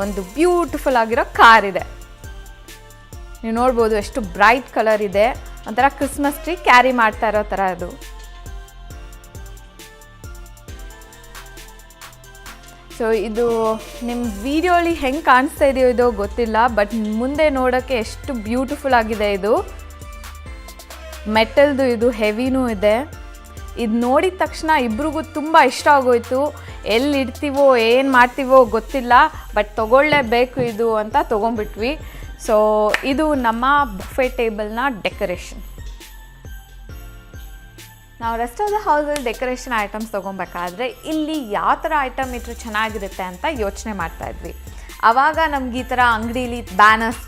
ಒಂದು ಬ್ಯೂಟಿಫುಲ್ ಆಗಿರೋ ಕಾರ್ ಇದೆ. ನೀವು ನೋಡ್ಬೋದು ಎಷ್ಟು ಬ್ರೈಟ್ ಕಲರ್ ಇದೆ, ಒಂಥರ ಕ್ರಿಸ್ಮಸ್ ಟ್ರೀ ಕ್ಯಾರಿ ಮಾಡ್ತಾ ಇರೋ ಥರ ಅದು. ಸೊ ಇದು ನಿಮ್ಮ ವಿಡಿಯೋಲಿ ಹೆಂಗೆ ಕಾಣಿಸ್ತಾ ಇದೆಯೋ ಇದೋ ಗೊತ್ತಿಲ್ಲ, ಬಟ್ ಮುಂದೆ ನೋಡೋಕ್ಕೆ ಎಷ್ಟು ಬ್ಯೂಟಿಫುಲ್ ಆಗಿದೆ. ಇದು ಮೆಟಲ್ದು, ಇದು ಹೆವಿನೂ ಇದೆ. ಇದು ನೋಡಿದ ತಕ್ಷಣ ಇಬ್ರಿಗೂ ತುಂಬ ಇಷ್ಟ ಆಗೋಯ್ತು. ಎಲ್ಲಿ ಇಡ್ತೀವೋ ಏನು ಮಾಡ್ತೀವೋ ಗೊತ್ತಿಲ್ಲ, ಬಟ್ ತೊಗೊಳ್ಳೇಬೇಕು ಇದು ಅಂತ ತೊಗೊಂಡ್ಬಿಟ್ವಿ. ಸೊ ಇದು ನಮ್ಮ ಬುಫೆ ಟೇಬಲ್ನ ಡೆಕೋರೇಷನ್. ನಾವು ರೆಸ್ಟ್ ಆಫ್ ದ ಹೌಸಲ್ಲಿ ಡೆಕೋರೇಷನ್ ಐಟಮ್ಸ್ ತೊಗೊಬೇಕಾದ್ರೆ ಇಲ್ಲಿ ಯಾವ ಥರ ಐಟಮ್ ಇಟ್ಟರೆ ಚೆನ್ನಾಗಿರುತ್ತೆ ಅಂತ ಯೋಚನೆ ಮಾಡ್ತಾಯಿದ್ವಿ. ಆವಾಗ ನಮ್ಗೆ ಈ ಥರ ಅಂಗಡೀಲಿ ಬ್ಯಾನರ್ಸ್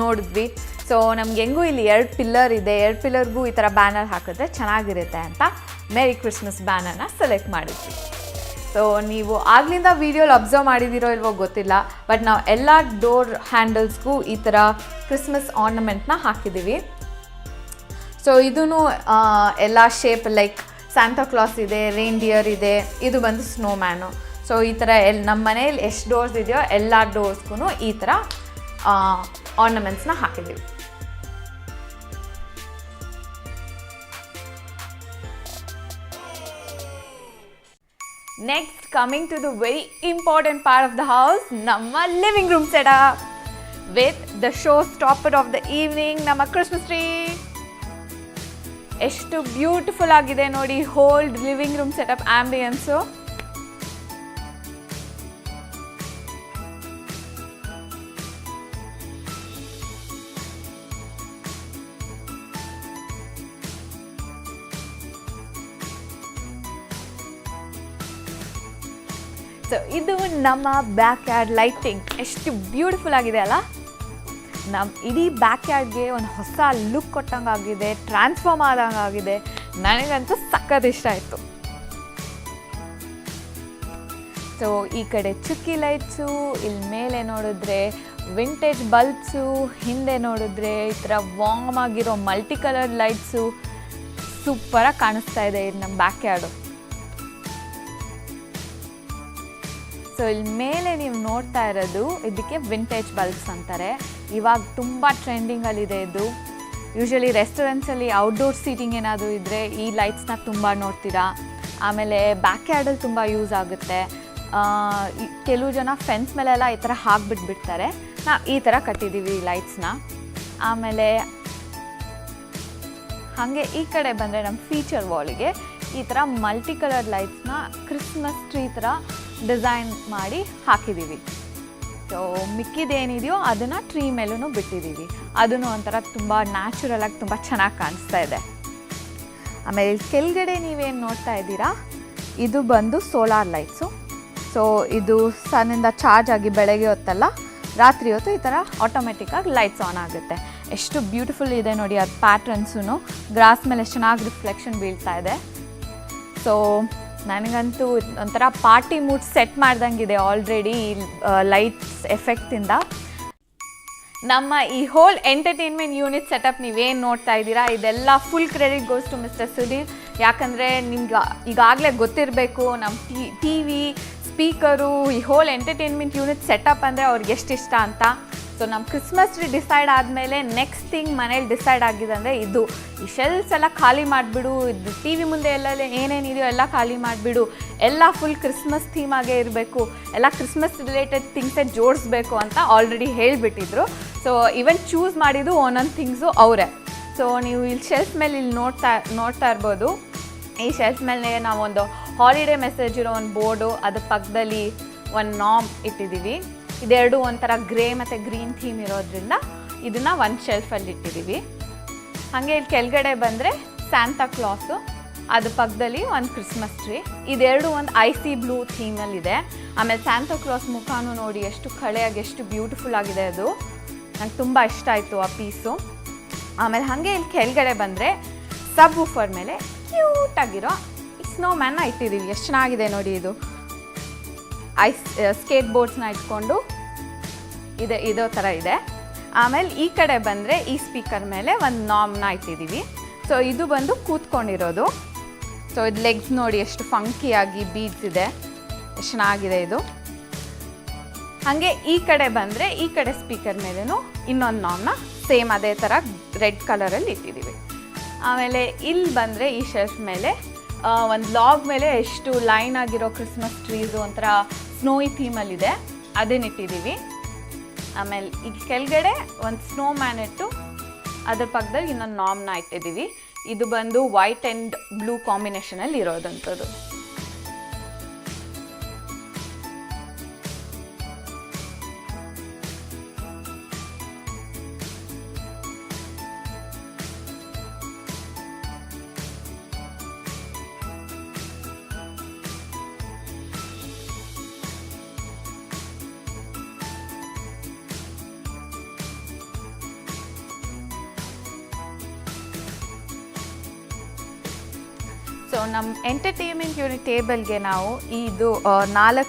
ನೋಡಿದ್ವಿ. ಸೊ ನಮ್ಗೆ ಹೆಂಗೂ ಇಲ್ಲಿ 2 ಪಿಲ್ಲರ್ ಇದೆ, 2 ಪಿಲ್ಲರ್ಗೂ ಈ ಥರ ಬ್ಯಾನರ್ ಹಾಕಿದ್ರೆ ಚೆನ್ನಾಗಿರುತ್ತೆ ಅಂತ ಮೇರಿ ಕ್ರಿಸ್ಮಸ್ ಬ್ಯಾನರ್ನ ಸೆಲೆಕ್ಟ್ ಮಾಡಿದ್ವಿ. ಸೊ ನೀವು ಆಗ್ಲಿಂದ ವೀಡಿಯೋಲಿ ಅಬ್ಸರ್ವ್ ಮಾಡಿದ್ದೀರೋ ಇಲ್ವೋ ಗೊತ್ತಿಲ್ಲ, ಬಟ್ ನಾವು ಎಲ್ಲ ಡೋರ್ ಹ್ಯಾಂಡಲ್ಸ್ಗೂ ಈ ಥರ ಕ್ರಿಸ್ಮಸ್ ಆರ್ನಮೆಂಟ್ನ ಹಾಕಿದ್ದೀವಿ. ಸೊ ಇದೂ ಎಲ್ಲ ಶೇಪ್ ಲೈಕ್ ಸ್ಯಾಂಟಾ ಕ್ಲಾಸ್ ಇದೆ, ರೇನ್ಡಿಯರ್ ಇದೆ, ಇದು ಬಂದು ಸ್ನೋಮ್ಯಾನು. ಸೊ ಈ ಥರ ನಮ್ಮ ಮನೇಲಿ ಎಷ್ಟು ಡೋರ್ಸ್ ಇದೆಯೋ ಎಲ್ಲ ಡೋರ್ಸ್ಗೂ ಈ ಥರ ಆರ್ನಮೆಂಟ್ಸ್ನ ಹಾಕಿದ್ದೀವಿ. Next, coming to the very important part of the house, namma living room setup with the showstopper of the evening, namma Christmas tree. ಎಷ್ಟು ಬ್ಯೂಟಿಫುಲ್ ಆಗಿದೆ ನೋಡಿ whole living room setup ambience. So ಇದು ನಮ್ಮ ಬ್ಯಾಕ್ ಯಾರ್ಡ್ ಲೈಟಿಂಗ್ ಎಷ್ಟು beautiful ಆಗಿದೆ ಅಲ್ಲ. ನಮ್ಮ ಇಡೀ ಬ್ಯಾಕ್ ಯಾರ್ಡ್ಗೆ ಒಂದು ಹೊಸ ಲುಕ್ ಕೊಟ್ಟಂಗಾಗಿದೆ, ಟ್ರಾನ್ಸ್ಫಾರ್ಮ್ ಆದಂಗಾಗಿದೆ. ನನಗಂತೂ ಸಖತ್ ಇಷ್ಟ ಆಯಿತು. ಸೊ ಈ ಕಡೆ ಚುಕ್ಕಿ ಲೈಟ್ಸು, ಇಲ್ಲಿ ಮೇಲೆ ನೋಡಿದ್ರೆ ವಿಂಟೇಜ್ ಬಲ್ಬ್ಸು, ಹಿಂದೆ ನೋಡಿದ್ರೆ ಈ ಥರ ವಾರ್ಮ್ ಆಗಿರೋ ಮಲ್ಟಿ ಕಲರ್ ಲೈಟ್ಸು, ಸೂಪರಾಗಿ ಕಾಣಿಸ್ತಾ ಇದೆ ಇದು ನಮ್ಮ ಬ್ಯಾಕ್ ಯಾರ್ಡು. ಸೊ ಇಲ್ಲಿ ಮೇಲೆ ನೀವು ನೋಡ್ತಾ ಇರೋದು ಇದಕ್ಕೆ ವಿಂಟೇಜ್ ಬಲ್ಬ್ಸ್ ಅಂತಾರೆ. ಇವಾಗ ತುಂಬ ಟ್ರೆಂಡಿಂಗಲ್ಲಿದೆ ಇದು. ಯೂಶ್ವಲಿ ರೆಸ್ಟೋರೆಂಟ್ಸಲ್ಲಿ ಔಟ್ಡೋರ್ ಸೀಟಿಂಗ್ ಏನಾದರೂ ಇದ್ದರೆ ಈ ಲೈಟ್ಸ್ನ ತುಂಬ ನೋಡ್ತೀರಾ. ಆಮೇಲೆ ಬ್ಯಾಕ್ ಯಾರ್ಡಲ್ಲಿ ತುಂಬ ಯೂಸ್ ಆಗುತ್ತೆ. ಕೆಲವು ಜನ ಫೆನ್ಸ್ ಮೇಲೆಲ್ಲ ಈ ಥರ ಹಾಕ್ಬಿಟ್ಬಿಡ್ತಾರೆ. ನಾವು ಈ ಥರ ಕಟ್ಟಿದ್ದೀವಿ ಈ ಲೈಟ್ಸ್ನ. ಆಮೇಲೆ ಹಾಗೆ ಈ ಕಡೆ ಬಂದರೆ ನಮ್ಮ ಫೀಚರ್ ವಾಲಿಗೆ ಈ ಥರ ಮಲ್ಟಿ ಕಲರ್ ಲೈಟ್ಸ್ನ ಕ್ರಿಸ್ಮಸ್ ಟ್ರೀ ಥರ ಡಿಸೈನ್ ಮಾಡಿ ಹಾಕಿದ್ದೀವಿ. ಸೊ ಮಿಕ್ಕಿದೇನಿದೆಯೋ ಅದನ್ನು ಟ್ರೀ ಮೇಲೂ ಬಿಟ್ಟಿದ್ದೀವಿ. ಅದನ್ನು ಒಂಥರ ತುಂಬ ನ್ಯಾಚುರಲಾಗಿ ತುಂಬ ಚೆನ್ನಾಗಿ ಕಾಣಿಸ್ತಾ ಇದೆ. ಆಮೇಲೆ ಇಲ್ಲಿ ಕೆಳಗಡೆ ನೀವೇನು ನೋಡ್ತಾ ಇದ್ದೀರಾ, ಇದು ಬಂದು ಸೋಲಾರ್ ಲೈಟ್ಸು. ಸೊ ಇದು ಸನ್ನಿಂದ ಚಾರ್ಜ್ ಆಗಿ ಬೆಳಗ್ಗೆ ಹೊತ್ತಲ್ಲ, ರಾತ್ರಿ ಹೊತ್ತು ಈ ಥರ ಆಟೋಮೆಟಿಕ್ಕಾಗಿ ಲೈಟ್ಸ್ ಆನ್ ಆಗುತ್ತೆ. ಎಷ್ಟು ಬ್ಯೂಟಿಫುಲ್ ಇದೆ ನೋಡಿ, ಅದು ಪ್ಯಾಟ್ರನ್ಸು ಗ್ರಾಸ್ ಮೇಲೆ ಎಷ್ಟು ಚೆನ್ನಾಗಿ ರಿಫ್ಲೆಕ್ಷನ್ ಬೀಳ್ತಾ ಇದೆ. ಸೊ ನನಗಂತೂ ಒಂಥರ ಪಾರ್ಟಿ ಮೂಡ್ ಸೆಟ್ ಮಾಡ್ದಂಗಿದೆ ಆಲ್ರೆಡಿ ಲೈಟ್ಸ್ ಎಫೆಕ್ಟಿಂದ. ನಮ್ಮ ಈ ಹೋಲ್ ಎಂಟರ್ಟೈನ್ಮೆಂಟ್ ಯೂನಿಟ್ ಸೆಟಪ್ ನೀವೇನು ನೋಡ್ತಾ ಇದ್ದೀರಾ, ಇದೆಲ್ಲ full credit goes to mister Sudhir. ಯಾಕಂದರೆ ನಿಮ್ಗೆ ಈಗಾಗಲೇ ಗೊತ್ತಿರಬೇಕು, ನಮ್ಮ ಟಿ ವಿ ಸ್ಪೀಕರು, ಈ ಹೋಲ್ ಎಂಟರ್ಟೈನ್ಮೆಂಟ್ ಯೂನಿಟ್ ಸೆಟಪ್ ಅಂದರೆ ಅವ್ರಿಗೆ ಎಷ್ಟು ಇಷ್ಟ ಅಂತ. ಸೊ ನಮ್ಮ ಕ್ರಿಸ್ಮಸ್ ಟ್ರೀ ಡಿಸೈಡ್ ಆದಮೇಲೆ ನೆಕ್ಸ್ಟ್ ಥಿಂಗ್ ಮನೇಲಿ ಡಿಸೈಡ್ ಆಗಿದೆ ಅಂದರೆ ಇದು. ಈ ಶೆಲ್ಸ್ ಎಲ್ಲ ಖಾಲಿ ಮಾಡಿಬಿಡು, ಇದು ಟಿ ವಿ ಮುಂದೆ ಎಲ್ಲ ಏನೇನಿದೆಯೋ ಎಲ್ಲ ಖಾಲಿ ಮಾಡಿಬಿಡು, ಎಲ್ಲ ಫುಲ್ ಕ್ರಿಸ್ಮಸ್ ಥೀಮಾಗೇ ಇರಬೇಕು, ಎಲ್ಲ ಕ್ರಿಸ್ಮಸ್ ರಿಲೇಟೆಡ್ ಥಿಂಗ್ಸೇ ಜೋಡಿಸ್ಬೇಕು ಅಂತ ಆಲ್ರೆಡಿ ಹೇಳಿಬಿಟ್ಟಿದ್ರು. ಸೊ ಈವನ್ ಚೂಸ್ ಮಾಡಿದ್ದು ಒಂದೊಂದು ಥಿಂಗ್ಸು ಅವರೇ. ಸೊ ನೀವು ಇಲ್ಲಿ ಶೆಲ್ಫ್ ಮೇಲೆ ಇಲ್ಲಿ ನೋಡ್ತಾ ಇರ್ಬೋದು. ಈ ಶೆಲ್ಫ್ ಮೇಲೆ ನಾವೊಂದು ಹಾಲಿಡೇ ಮೆಸೇಜ್ ಇರೋ ಒಂದು ಬೋರ್ಡು, ಅದ್ರ ಪಕ್ಕದಲ್ಲಿ ಒಂದು ನಾಮ್ ಇಟ್ಟಿದ್ದೀವಿ. ಇದೆರಡು ಒಂಥರ ಗ್ರೇ ಮತ್ತು ಗ್ರೀನ್ ಥೀಮ್ ಇರೋದ್ರಿಂದ ಇದನ್ನು ಒಂದು ಶೆಲ್ಫಲ್ಲಿ ಇಟ್ಟಿದ್ದೀವಿ. ಹಾಗೆ ಇಲ್ಲಿ ಕೆಳಗಡೆ ಬಂದರೆ ಸ್ಯಾಂತಾ ಕ್ಲಾಸು, ಅದ್ರ ಪಕ್ಕದಲ್ಲಿ ಒಂದು ಕ್ರಿಸ್ಮಸ್ ಟ್ರೀ. ಇದೆರಡು ಒಂದು ಐಸಿ ಬ್ಲೂ ಥೀಮಲ್ಲಿದೆ. ಆಮೇಲೆ ಸ್ಯಾಂತಾ ಕ್ಲಾಸ್ ಮುಖಾನು ನೋಡಿ ಎಷ್ಟು ಖಳೆಯಾಗಿ ಎಷ್ಟು ಬ್ಯೂಟಿಫುಲ್ ಆಗಿದೆ. ಅದು ನಂಗೆ ತುಂಬ ಇಷ್ಟ ಆಯಿತು ಆ ಪೀಸು. ಆಮೇಲೆ ಹಾಗೆ ಇಲ್ಲಿ ಕೆಳಗಡೆ ಬಂದರೆ ಸಬ್ ವೂಫರ್ ಮೇಲೆ ಕ್ಯೂಟಾಗಿರೋ ಸ್ನೋ ಮ್ಯಾನ್ನ ಇಟ್ಟಿದ್ದೀವಿ. ಎಷ್ಟು ಚೆನ್ನಾಗಿದೆ ನೋಡಿ. ಇದು ಸ್ಕೇಟ್ ಬೋರ್ಡ್ಸ್ನ ಇಟ್ಕೊಂಡು ಇದೋ ಥರ ಇದೆ. ಆಮೇಲೆ ಈ ಕಡೆ ಬಂದರೆ ಈ ಸ್ಪೀಕರ್ ಮೇಲೆ ಒಂದು ನಾಮ್ನ ಇಟ್ಟಿದ್ದೀವಿ. ಸೊ ಇದು ಬಂದು ಕೂತ್ಕೊಂಡಿರೋದು. ಸೊ ಇದು ಲೆಗ್ಸ್ ನೋಡಿ ಎಷ್ಟು ಫಂಕಿಯಾಗಿ ಬೀಡ್ಸ್ ಇದೆ, ಎಷ್ಟು ಚೆನ್ನಾಗಿದೆ ಇದು. ಹಾಗೆ ಈ ಕಡೆ ಬಂದರೆ ಈ ಕಡೆ ಸ್ಪೀಕರ್ ಮೇಲೂ ಇನ್ನೊಂದು ನಾಮ್ನ ಸೇಮ್ ಅದೇ ಥರ ರೆಡ್ ಕಲರಲ್ಲಿ ಇಟ್ಟಿದ್ದೀವಿ. ಆಮೇಲೆ ಇಲ್ಲಿ ಬಂದರೆ ಈ ಶೆಲ್ಫ್ ಮೇಲೆ ಒಂದು ಲಾಗ್ ಮೇಲೆ ಎಷ್ಟು ಲೈನ್ ಆಗಿರೋ ಕ್ರಿಸ್ಮಸ್ ಟ್ರೀಸು ಒಂಥರ ಸ್ನೋಯಿ ಥೀಮಲ್ಲಿದೆ, ಅದನ್ನಿಟ್ಟಿದ್ದೀವಿ. ಆಮೇಲೆ ಈ ಕೆಳಗಡೆ ಒಂದು ಸ್ನೋ ಮ್ಯಾನ್ ಇಟ್ಟು ಅದ್ರ ಪಕ್ಕದಲ್ಲಿ ಇನ್ನೊಂದು ನಾಮ್ನ ಇಟ್ಟಿದ್ದೀವಿ. ಇದು ಬಂದು ವೈಟ್ ಆ್ಯಂಡ್ ಬ್ಲೂ ಕಾಂಬಿನೇಷನಲ್ಲಿ ಇರೋದಂಥದ್ದು. ಸೊ ನಮ್ಮ ಎಂಟರ್ಟೈನ್ಮೆಂಟ್ ಯೂನಿಟ್ ಟೇಬಲ್ಗೆ ನಾವು ಇದು 4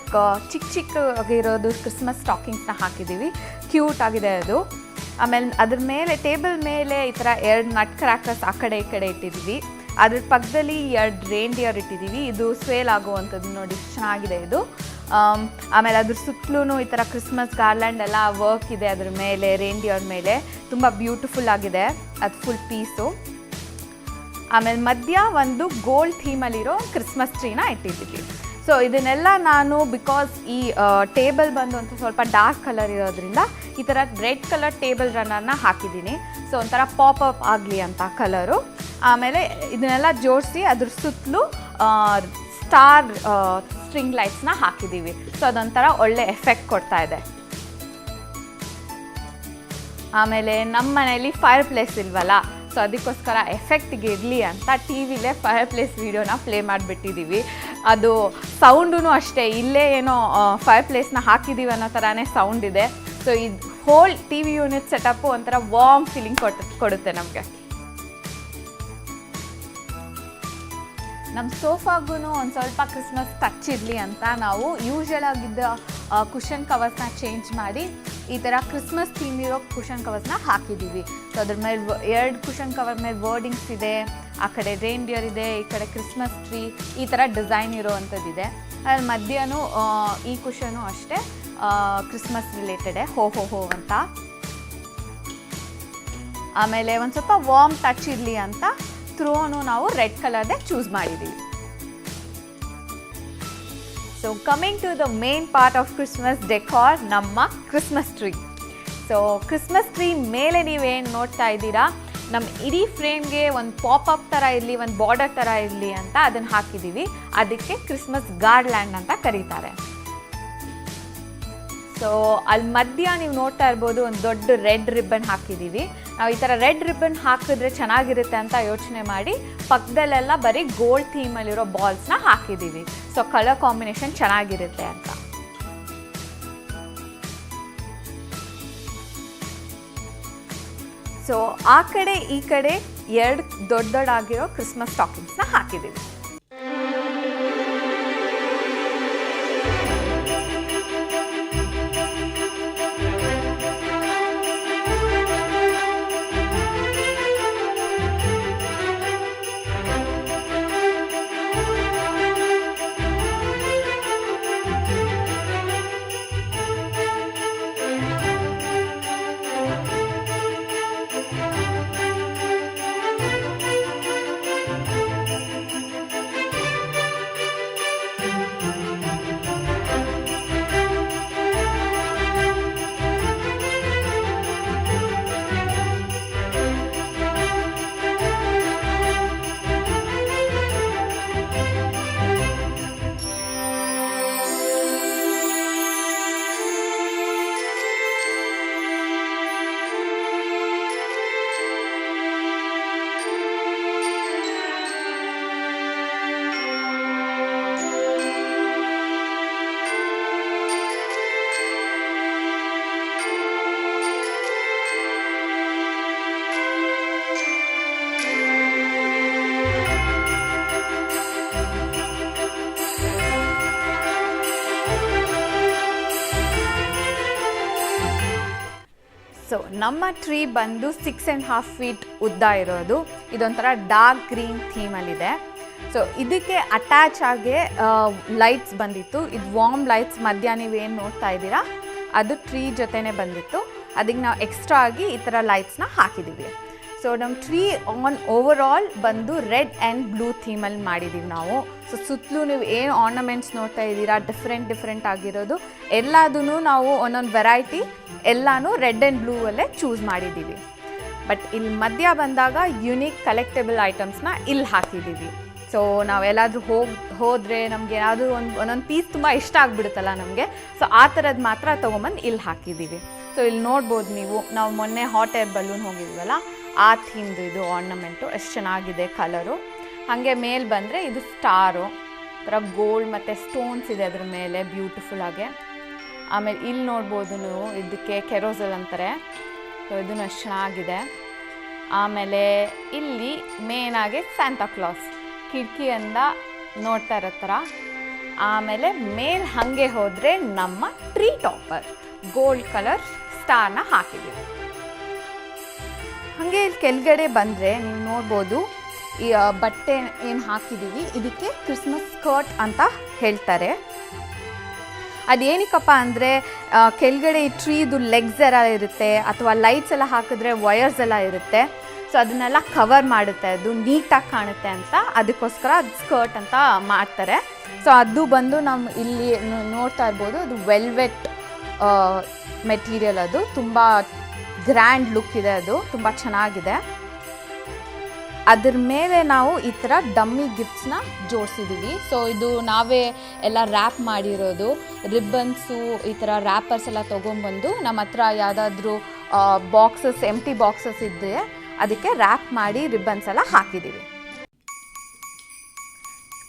ಚಿಕ್ಕದಾಗಿರೋದು ಕ್ರಿಸ್ಮಸ್ ಸ್ಟಾಕಿಂಗ್ಸ್ನ ಹಾಕಿದ್ದೀವಿ. ಕ್ಯೂಟ್ ಆಗಿದೆ ಅದು. ಆಮೇಲೆ ಅದ್ರ ಮೇಲೆ ಟೇಬಲ್ ಮೇಲೆ ಈ ಥರ 2 ನಟ್ ಕ್ರ್ಯಾಕರ್ಸ್ ಆ ಕಡೆ ಈ ಕಡೆ ಇಟ್ಟಿದ್ದೀವಿ. ಅದ್ರ ಪಕ್ಕದಲ್ಲಿ 2 ರೇಂಡಿಯರ್ ಇಟ್ಟಿದ್ದೀವಿ. ಇದು ಸ್ವೇಲ್ ಆಗುವಂಥದ್ದು ನೋಡಿ, ಚೆನ್ನಾಗಿದೆ ಇದು. ಆಮೇಲೆ ಅದ್ರ ಸುತ್ತಲೂ ಈ ಥರ ಕ್ರಿಸ್ಮಸ್ ಗಾರ್ಲ್ಯಾಂಡ್ ಎಲ್ಲ ವರ್ಕ್ ಇದೆ ಅದ್ರ ಮೇಲೆ, ರೇಂಡಿಯರ್ ಮೇಲೆ ತುಂಬ ಬ್ಯೂಟಿಫುಲ್ ಆಗಿದೆ ಅದು ಫುಲ್ ಪೀಸು. ಆಮೇಲೆ ಮಧ್ಯ ಒಂದು ಗೋಲ್ಡ್ ಥೀಮಲ್ಲಿರೋ ಕ್ರಿಸ್ಮಸ್ ಟ್ರೀನ ಇಟ್ಟಿದ್ದೀವಿ. ಸೊ ಇದನ್ನೆಲ್ಲ ನಾನು ಬಿಕಾಸ್ ಈ ಟೇಬಲ್ ಬಂದು ಅಂತ ಸ್ವಲ್ಪ ಡಾರ್ಕ್ ಕಲರ್ ಇರೋದ್ರಿಂದ ಈ ಥರ ರೆಡ್ ಕಲರ್ ಟೇಬಲ್ ರನ್ನರ್ನ ಹಾಕಿದ್ದೀನಿ. ಸೊ ಒಂಥರ ಪಾಪಪ್ ಆಗಲಿ ಅಂತ ಕಲರು. ಆಮೇಲೆ ಇದನ್ನೆಲ್ಲ ಜೋಡಿಸಿ ಅದ್ರ ಸುತ್ತಲೂ ಸ್ಟಾರ್ ಸ್ಟ್ರಿಂಗ್ ಲೈಟ್ಸ್ನ ಹಾಕಿದ್ದೀವಿ. ಸೊ ಅದೊಂಥರ ಒಳ್ಳೆ ಎಫೆಕ್ಟ್ ಕೊಡ್ತಾ ಇದೆ. ಆಮೇಲೆ ನಮ್ಮ ಮನೇಲಿ ಫೈರ್ ಪ್ಲೇಸ್ ಇಲ್ವಲ್ಲ, ಸೊ ಅದಕ್ಕೋಸ್ಕರ ಎಫೆಕ್ಟಿಗೆ ಇರಲಿ ಅಂತ ಟಿ ವಿಲೇ ಫೈರ್ ಪ್ಲೇಸ್ ವೀಡಿಯೋನ ಪ್ಲೇ ಮಾಡಿಬಿಟ್ಟಿದ್ದೀವಿ. ಅದು ಸೌಂಡೂ ಅಷ್ಟೇ, ಇಲ್ಲೇ ಏನೋ ಫೈರ್ ಪ್ಲೇಸ್ನ ಹಾಕಿದ್ದೀವಿ ಅನ್ನೋ ಥರನೇ ಸೌಂಡ್ ಇದೆ. ಸೊ ಇದು whole TV unit setup ಒಂಥರ ವಾರ್ಮ್ ಫೀಲಿಂಗ್ ಕೊಡುತ್ತೆ ನಮಗೆ. ನಮ್ಮ ಸೋಫಾಗೂ ಒಂದು ಸ್ವಲ್ಪ ಕ್ರಿಸ್ಮಸ್ ಟಚ್ ಇರಲಿ ಅಂತ ನಾವು ಯೂಶ್ವಲ್ ಆಗಿದ್ದ ಕುಷನ್ ಕವರ್ಸ್ನ ಚೇಂಜ್ ಮಾಡಿ ಈ ಥರ ಕ್ರಿಸ್ಮಸ್ ಥೀಮ್ ಇರೋ ಕುಷನ್ ಕವರ್ಸ್ನ ಹಾಕಿದ್ದೀವಿ. ಸೊ ಅದ್ರ ಮೇಲೆ 2 ಕುಷನ್ ಕವರ್ ಮೇಲೆ ವರ್ಡಿಂಗ್ಸ್ ಇದೆ, ಆ ಕಡೆ ರೇಂಡಿಯರ್ ಇದೆ, ಈ ಕಡೆ ಕ್ರಿಸ್ಮಸ್ ಟ್ರೀ, ಈ ಥರ ಡಿಸೈನ್ ಇರೋವಂಥದ್ದಿದೆ. ಅದ್ರ ಮಧ್ಯಾಹ್ನ ಈ ಕುಷನು ಅಷ್ಟೇ ಕ್ರಿಸ್ಮಸ್ ರಿಲೇಟೆಡೇ, ಹೋ ಹೋ ಹೋ ಅಂತ. ಆಮೇಲೆ ಒಂದು ಸ್ವಲ್ಪ ವಾರ್ಮ್ ಟಚ್ ಇರಲಿ ಅಂತ ಥ್ರೋನು ನಾವು ರೆಡ್ ಕಲರ್ದೇ ಚೂಸ್ ಮಾಡಿದ್ದೀವಿ. So coming to the main part of Christmas decor, ನಮ್ಮ Christmas tree. So Christmas tree ಮೇಲೆ ನೀವೇನು ನೋಡ್ತಾ ಇದ್ದೀರಾ, ನಮ್ಮ ಇಡೀ ಫ್ರೇಮ್ಗೆ ಒಂದು ಪಾಪಪ್ ಥರ ಇರಲಿ, ಒಂದು ಬಾರ್ಡರ್ ಥರ ಇರಲಿ ಅಂತ ಅದನ್ನು ಹಾಕಿದ್ದೀವಿ. ಅದಕ್ಕೆ ಕ್ರಿಸ್ಮಸ್ ಗಾರ್ಲ್ಯಾಂಡ್ ಅಂತ ಕರೀತಾರೆ. ಸೊ ಅಲ್ಲಿ ಮಧ್ಯ ನೀವು ನೋಡ್ತಾ ಇರ್ಬೋದು ಒಂದು ದೊಡ್ಡ ರೆಡ್ ರಿಬ್ಬನ್ ಹಾಕಿದ್ದೀವಿ. ನಾವು ಈ ಥರ ರೆಡ್ ರಿಬ್ಬನ್ ಹಾಕಿದ್ರೆ ಚೆನ್ನಾಗಿರುತ್ತೆ ಅಂತ ಯೋಚನೆ ಮಾಡಿ ಪಕ್ಕದಲ್ಲೆಲ್ಲ ಬರೀ ಗೋಲ್ಡ್ ಥೀಮಲ್ಲಿರೋ ಬಾಲ್ಸ್ನ ಹಾಕಿದ್ದೀವಿ. ಸೊ ಕಲರ್ ಕಾಂಬಿನೇಷನ್ ಚೆನ್ನಾಗಿರುತ್ತೆ ಅಂತ. ಸೊ ಆ ಕಡೆ ಈ ಕಡೆ 2 ದೊಡ್ಡದಾಗಿರೋ ಕ್ರಿಸ್ಮಸ್ ಸ್ಟಾಕಿಂಗ್ಸ್ನ ಹಾಕಿದ್ದೀವಿ. ಸೊ ನಮ್ಮ ಟ್ರೀ ಬಂದು 6.5 feet ಉದ್ದ ಇರೋದು. ಇದೊಂಥರ ಡಾರ್ಕ್ ಗ್ರೀನ್ ಥೀಮಲ್ಲಿದೆ. ಸೊ ಇದಕ್ಕೆ ಅಟ್ಯಾಚ್ ಆಗಿ ಲೈಟ್ಸ್ ಬಂದಿತ್ತು. ಇದು ವಾರ್ಮ್ ಲೈಟ್ಸ್ ಮಧ್ಯ ನೀವೇನು ನೋಡ್ತಾ ಇದ್ದೀರಾ ಅದು ಟ್ರೀ ಜೊತೆನೇ ಬಂದಿತ್ತು. ಅದಕ್ಕೆ ನಾವು ಎಕ್ಸ್ಟ್ರಾ ಆಗಿ ಈ ಥರ ಲೈಟ್ಸ್ನ ಹಾಕಿದ್ದೀವಿ. ಸೊ ನಮ್ಮ ಟ್ರೀ ಓವರ್ ಆಲ್ ಬಂದು ರೆಡ್ ಆ್ಯಂಡ್ ಬ್ಲೂ ಥೀಮಲ್ಲಿ ಮಾಡಿದ್ದೀವಿ ನಾವು. ಸೊ ಸುತ್ತಲೂ ನೀವು ಏನು ಆರ್ನಮೆಂಟ್ಸ್ ನೋಡ್ತಾ ಇದ್ದೀರಾ ಡಿಫ್ರೆಂಟ್ ಆಗಿರೋದು ಎಲ್ಲದೂ ನಾವು ಒಂದೊಂದು ವೆರೈಟಿ ಎಲ್ಲನೂ ರೆಡ್ ಆ್ಯಂಡ್ ಬ್ಲೂ ಅಲ್ಲೇ ಚೂಸ್ ಮಾಡಿದ್ದೀವಿ. ಬಟ್ ಇಲ್ಲಿ ಮಧ್ಯ ಬಂದಾಗ ಯುನೀಕ್ ಕಲೆಕ್ಟೇಬಲ್ ಐಟಮ್ಸ್ನ ಇಲ್ಲಿ ಹಾಕಿದ್ದೀವಿ. ಸೊ ನಾವೆಲ್ಲಾದರೂ ಹೋದರೆ ನಮಗೆ ಏನಾದರೂ ಒಂದೊಂದು ಪೀಸ್ ತುಂಬ ಇಷ್ಟ ಆಗಿಬಿಡುತ್ತಲ್ಲ ನಮಗೆ. ಸೊ ಆ ಥರದ್ದು ಮಾತ್ರ ತೊಗೊಂಬಂದು ಇಲ್ಲಿ ಹಾಕಿದ್ದೀವಿ. ಸೊ ಇಲ್ಲಿ ನೋಡ್ಬೋದು ನೀವು, ನಾವು ಮೊನ್ನೆ ಹಾಟ್ ಏರ್ ಬಲೂನ್ ಹೋಗಿದ್ವಲ್ಲ ಆ ಥೀಮ್ದು ಇದು ಆರ್ನಮೆಂಟು ಎಷ್ಟು ಚೆನ್ನಾಗಿದೆ ಕಲರು. ಹಾಗೆ ಮೇಲೆ ಬಂದರೆ ಇದು ಸ್ಟಾರು ಥರ ಗೋಲ್ಡ್ ಮತ್ತು ಸ್ಟೋನ್ಸ್ ಇದೆ ಅದ್ರ ಮೇಲೆ ಬ್ಯೂಟಿಫುಲ್ಲಾಗೆ. ಆಮೇಲೆ ಇಲ್ಲಿ ನೋಡ್ಬೋದು ನೀವು, ಇದಕ್ಕೆ ಕೆರೋಸಲ್ ಅಂತಾರೆ. ಸೊ ಇದನ್ನು ಅಷ್ಟು ಚೆನ್ನಾಗಿದೆ. ಆಮೇಲೆ ಇಲ್ಲಿ ಮೇನಾಗಿ ಸ್ಯಾಂತಾ ಕ್ಲಾಸ್ ಕಿಟಕಿಯಿಂದ ನೋಡ್ತಾ ಇರೋ ಥರ. ಆಮೇಲೆ ಮೇಲೆ ಹಾಗೆ ಹೋದರೆ ನಮ್ಮ ಟ್ರೀ ಟಾಪರ್ ಗೋಲ್ಡ್ ಕಲರ್ ಸ್ಟಾರ್ನ ಹಾಕಿದ್ದೀವಿ. ಹಾಗೆ ಇಲ್ಲಿ ಕೆಳಗಡೆ ಬಂದರೆ ನೀವು ನೋಡ್ಬೋದು ಈ ಬಟ್ಟೆ ಏನು ಹಾಕಿದ್ದೀವಿ ಇದಕ್ಕೆ ಕ್ರಿಸ್ಮಸ್ ಸ್ಕರ್ಟ್ ಅಂತ ಹೇಳ್ತಾರೆ. ಅದೇನಕ್ಕಪ್ಪ ಅಂದರೆ ಕೆಳಗಡೆ ಈ ಟ್ರೀದು ಲೆಗ್ಸ್ ಎಲ್ಲ ಇರುತ್ತೆ ಅಥವಾ ಲೈಟ್ಸ್ ಎಲ್ಲ ಹಾಕಿದ್ರೆ ವಯರ್ಸ್ ಎಲ್ಲ ಇರುತ್ತೆ. ಸೊ ಅದನ್ನೆಲ್ಲ ಕವರ್ ಮಾಡುತ್ತೆ, ಅದು ನೀಟಾಗಿ ಕಾಣುತ್ತೆ ಅಂತ ಅದಕ್ಕೋಸ್ಕರ ಅದು ಸ್ಕರ್ಟ್ ಅಂತ ಮಾಡ್ತಾರೆ. ಸೊ ಅದು ಬಂದು ನಮ್ಮ ಇಲ್ಲಿ ನೋಡ್ತಾ ಇರ್ಬೋದು, ಅದು ವೆಲ್ವೆಟ್ ಮೆಟೀರಿಯಲ್. ಅದು ತುಂಬ ಗ್ರ್ಯಾಂಡ್ ಲುಕ್ ಇದೆ, ಅದು ತುಂಬ ಚೆನ್ನಾಗಿದೆ. ಅದ್ರ ಮೇಲೆ ನಾವು ಈ ಥರ ಡಮ್ಮಿ ಗಿಫ್ಟ್ಸ್ನ ಜೋಡಿಸಿದ್ದೀವಿ. ಸೊ ಇದು ನಾವೇ ಎಲ್ಲ ರ್ಯಾಪ್ ಮಾಡಿರೋದು. ರಿಬ್ಬನ್ಸು ಈ ಥರ ರ್ಯಾಪರ್ಸ್ ಎಲ್ಲ ತೊಗೊಂಬಂದು ನಮ್ಮ ಹತ್ರ ಯಾವುದಾದ್ರೂ ಬಾಕ್ಸಸ್ ಎಂಟಿ ಬಾಕ್ಸಸ್ ಇದ್ದರೆ ಅದಕ್ಕೆ ರ್ಯಾಪ್ ಮಾಡಿ ರಿಬ್ಬನ್ಸ್ ಎಲ್ಲ ಹಾಕಿದ್ದೀವಿ.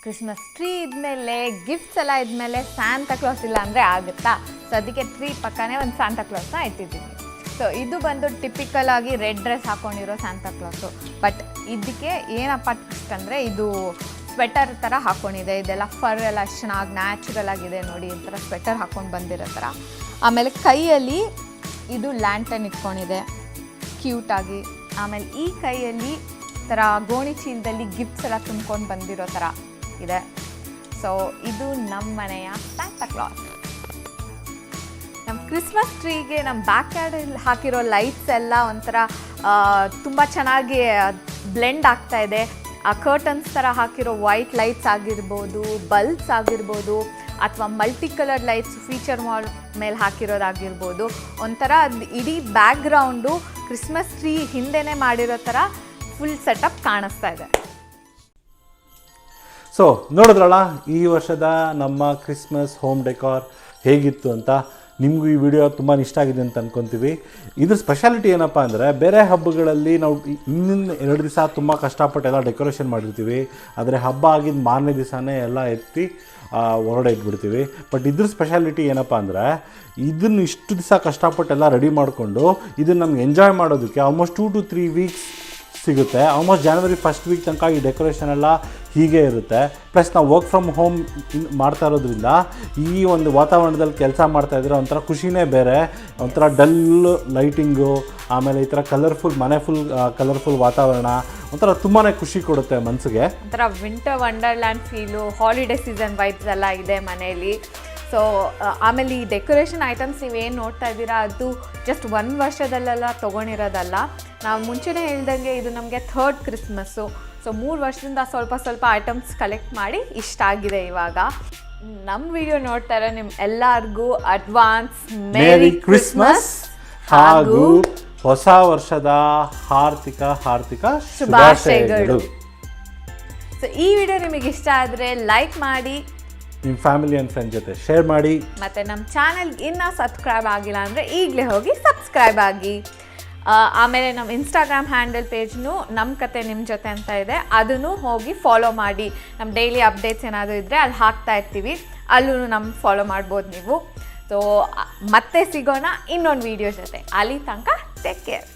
ಕ್ರಿಸ್ಮಸ್ ಟ್ರೀ ಇದ್ಮೇಲೆ ಗಿಫ್ಟ್ಸ್ ಎಲ್ಲ ಇದ್ಮೇಲೆ ಸ್ಯಾಂತಾ ಕ್ಲಾಸ್ ಇಲ್ಲ ಅಂದರೆ ಆಗುತ್ತಾ? ಸೊ ಅದಕ್ಕೆ ಟ್ರೀ ಪಕ್ಕನೇ ಒಂದು ಸ್ಯಾಂತಾ ಕ್ಲಾಸ್ನ ಇಟ್ಟಿದ್ದೀವಿ. ಸೊ ಇದು ಬಂದು ಟಿಪಿಕಲ್ ಆಗಿ ರೆಡ್ ಡ್ರೆಸ್ ಹಾಕ್ಕೊಂಡಿರೋ ಸ್ಯಾಂತಾ ಕ್ಲಾಸು. ಬಟ್ ಇದಕ್ಕೆ ಏನಪ್ಪ ಟ್ವಿಸ್ಟ್ ಅಂದರೆ ಇದು ಸ್ವೆಟರ್ ಥರ ಹಾಕ್ಕೊಂಡಿದೆ. ಇದೆಲ್ಲ ಫರ್ ಎಲ್ಲ ಚೆನ್ನಾಗಿ ನ್ಯಾಚುರಲ್ ಆಗಿದೆ ನೋಡಿ, ಈ ಥರ ಸ್ವೆಟರ್ ಹಾಕ್ಕೊಂಡು ಬಂದಿರೋ ಥರ. ಆಮೇಲೆ ಕೈಯಲ್ಲಿ ಇದು ಲ್ಯಾಂಟನ್ ಇಟ್ಕೊಂಡಿದೆ ಕ್ಯೂಟಾಗಿ. ಆಮೇಲೆ ಈ ಕೈಯಲ್ಲಿ ಥರ ಗೋಣಿ ಚೀಲದಲ್ಲಿ ಗಿಫ್ಟ್ಸ್ ಎಲ್ಲ ತುಂಬ್ಕೊಂಡು ಬಂದಿರೋ ಥರ ಇದೆ. ಸೊ ಇದು ನಮ್ಮ ಮನೆಯ ಸ್ಯಾಂತಾ ಕ್ಲಾಸ್. ನಮ್ಮ ಕ್ರಿಸ್ಮಸ್ ಟ್ರೀಗೆ ನಮ್ಮ ಬ್ಯಾಕ್ ಯಾರ್ಡಲ್ಲಿ ಹಾಕಿರೋ ಲೈಟ್ಸ್ ಎಲ್ಲ ಒಂಥರ ತುಂಬ ಚೆನ್ನಾಗಿ ಬ್ಲೆಂಡ್ ಆಗ್ತಾ ಇದೆ. ಆ ಕರ್ಟನ್ಸ್ ಥರ ಹಾಕಿರೋ ವೈಟ್ ಲೈಟ್ಸ್ ಆಗಿರ್ಬೋದು, ಬಲ್ಬ್ಸ್ ಆಗಿರ್ಬೋದು, ಅಥವಾ multi colour lights feature mall ಮೇಲೆ ಹಾಕಿರೋದಾಗಿರ್ಬೋದು, ಒಂಥರ ಇಡೀ ಬ್ಯಾಕ್ಗ್ರೌಂಡು ಕ್ರಿಸ್ಮಸ್ ಟ್ರೀ ಹಿಂದೆನೇ ಮಾಡಿರೋ ಥರ ಫುಲ್ ಸೆಟಪ್ ಕಾಣಿಸ್ತಾ ಇದೆ. ಸೊ ನೋಡಿದ್ರಲ್ಲ ಈ ವರ್ಷದ ನಮ್ಮ ಕ್ರಿಸ್ಮಸ್ ಹೋಮ್ ಡೆಕಾರ್ ಹೇಗಿತ್ತು ಅಂತ. ನಿಮಗೂ ಈ ವಿಡಿಯೋ ತುಂಬಾ ಇಷ್ಟ ಆಗಿದೆ ಅಂತ ಅಂದ್ಕೊತೀವಿ. ಇದ್ರ ಸ್ಪೆಷಾಲಿಟಿ ಏನಪ್ಪ ಅಂದರೆ, ಬೇರೆ ಹಬ್ಬಗಳಲ್ಲಿ ನಾವು ಇನ್ನಿಂದ 2 ದಿವಸ ತುಂಬ ಕಷ್ಟಪಟ್ಟು ಎಲ್ಲ ಡೆಕೋರೇಷನ್ ಮಾಡಿರ್ತೀವಿ. ಆದರೆ ಹಬ್ಬ ಆಗಿದ್ದು ಮಾರನೇ ದಿವಸನೇ ಎಲ್ಲ ಎತ್ತಿ ಹೊರಗಡೆ ಇಟ್ಬಿಡ್ತೀವಿ. ಬಟ್ ಇದ್ರ ಸ್ಪೆಷಾಲಿಟಿ ಏನಪ್ಪ ಅಂದರೆ, ಇದನ್ನು ಇಷ್ಟು ದಿವಸ ಕಷ್ಟಪಟ್ಟೆಲ್ಲ ರೆಡಿ ಮಾಡಿಕೊಂಡು ಇದನ್ನು ನಮ್ಗೆ ಎಂಜಾಯ್ ಮಾಡೋದಕ್ಕೆ ಆಲ್ಮೋಸ್ಟ್ 2 to 3 ವೀಕ್ಸ್ ಸಿಗುತ್ತೆ. ಆಲ್ಮೋಸ್ಟ್ January 1st ವೀಕ್ ತನಕ ಈ ಡೆಕೋರೇಷನ್ ಎಲ್ಲ ಹೀಗೆ ಇರುತ್ತೆ. ಪ್ಲಸ್ ನಾವು ವರ್ಕ್ ಫ್ರಮ್ ಹೋಮ್ ಮಾಡ್ತಾ ಇರೋದ್ರಿಂದ ಈ ಒಂದು ವಾತಾವರಣದಲ್ಲಿ ಕೆಲಸ ಮಾಡ್ತಾಯಿದ್ರೆ ಒಂಥರ ಖುಷಿನೇ ಬೇರೆ. ಒಂಥರ ಡಲ್ ಲೈಟಿಂಗು, ಆಮೇಲೆ ಈ ಥರ ಕಲರ್ಫುಲ್ ಮನೆ ಫುಲ್ ಕಲರ್ಫುಲ್ ವಾತಾವರಣ ಒಂಥರ ತುಂಬಾ ಖುಷಿ ಕೊಡುತ್ತೆ ಮನಸ್ಸಿಗೆ. ಒಂಥರ winter wonderland feel, holiday season vibes ಎಲ್ಲ ಇದೆ ಮನೆಯಲ್ಲಿ. ಸೊ ಆಮೇಲೆ ಈ ಡೆಕೋರೇಷನ್ ಐಟಮ್ಸ್ ನೀವೇನು ನೋಡ್ತಾ ಇದ್ದೀರಾ ಅದು ಜಸ್ಟ್ 1 ವರ್ಷದಲ್ಲೆಲ್ಲ ತೊಗೊಂಡಿರೋದಲ್ಲ. ನಾವು ಮುಂಚೆನೇ ಹೇಳ್ದಂಗೆ ಇದು ನಮಗೆ 3rd ಕ್ರಿಸ್ಮಸ್ಸು. ಸೊ 3 ವರ್ಷದಿಂದ ಸ್ವಲ್ಪ ಐಟಮ್ಸ್ ಕಲೆಕ್ಟ್ ಮಾಡಿ ಇಷ್ಟ ಆಗಿದೆ ಇವಾಗ. ನಮ್ಮ ವಿಡಿಯೋ ನೋಡ್ತಾ ಇರೋ ನಿಮ್ಮ ಎಲ್ಲರಿಗೂ ಅಡ್ವಾನ್ಸ್ ಮೇರಿ ಕ್ರಿಸ್ಮಸ್ ಹಾಗೂ ಹೊಸ ವರ್ಷದ ಹಾರ್ದಿಕ ಶುಭಾಶಯಗಳು. ಸೊ ಈ ವಿಡಿಯೋ ನಿಮಗೆ ಇಷ್ಟ ಆದರೆ ಲೈಕ್ ಮಾಡಿ, ನಿಮ್ಮ ಫ್ಯಾಮಿಲಿ ಆ್ಯಂಡ್ ಫ್ರೆಂಡ್ ಜೊತೆ ಶೇರ್ ಮಾಡಿ, ಮತ್ತು ನಮ್ಮ ಚಾನಲ್ಗೆ ಇನ್ನೂ ಸಬ್ಸ್ಕ್ರೈಬ್ ಆಗಿಲ್ಲ ಅಂದರೆ ಈಗಲೇ ಹೋಗಿ ಸಬ್ಸ್ಕ್ರೈಬ್ ಆಗಿ. ಆಮೇಲೆ ನಮ್ಮ ಇನ್ಸ್ಟಾಗ್ರಾಮ್ ಹ್ಯಾಂಡಲ್ ಪೇಜ್ನು ನಮ್ಮ ಕತೆ ನಿಮ್ಮ ಜೊತೆ ಅಂತ ಇದೆ, ಅದನ್ನು ಹೋಗಿ ಫಾಲೋ ಮಾಡಿ. ನಮ್ಮ ಡೈಲಿ ಅಪ್ಡೇಟ್ಸ್ ಏನಾದರೂ ಇದ್ದರೆ ಅಲ್ಲಿ ಹಾಕ್ತಾ ಇರ್ತೀವಿ, ಅಲ್ಲೂ ನಮ್ಮ ಫಾಲೋ ಮಾಡ್ಬೋದು ನೀವು. ಸೊ ಮತ್ತೆ ಸಿಗೋಣ ಇನ್ನೊಂದು ವೀಡಿಯೋ ಜೊತೆ. ಅಲ್ಲಿ ತನಕ ಟೇಕ್ ಕೇರ್.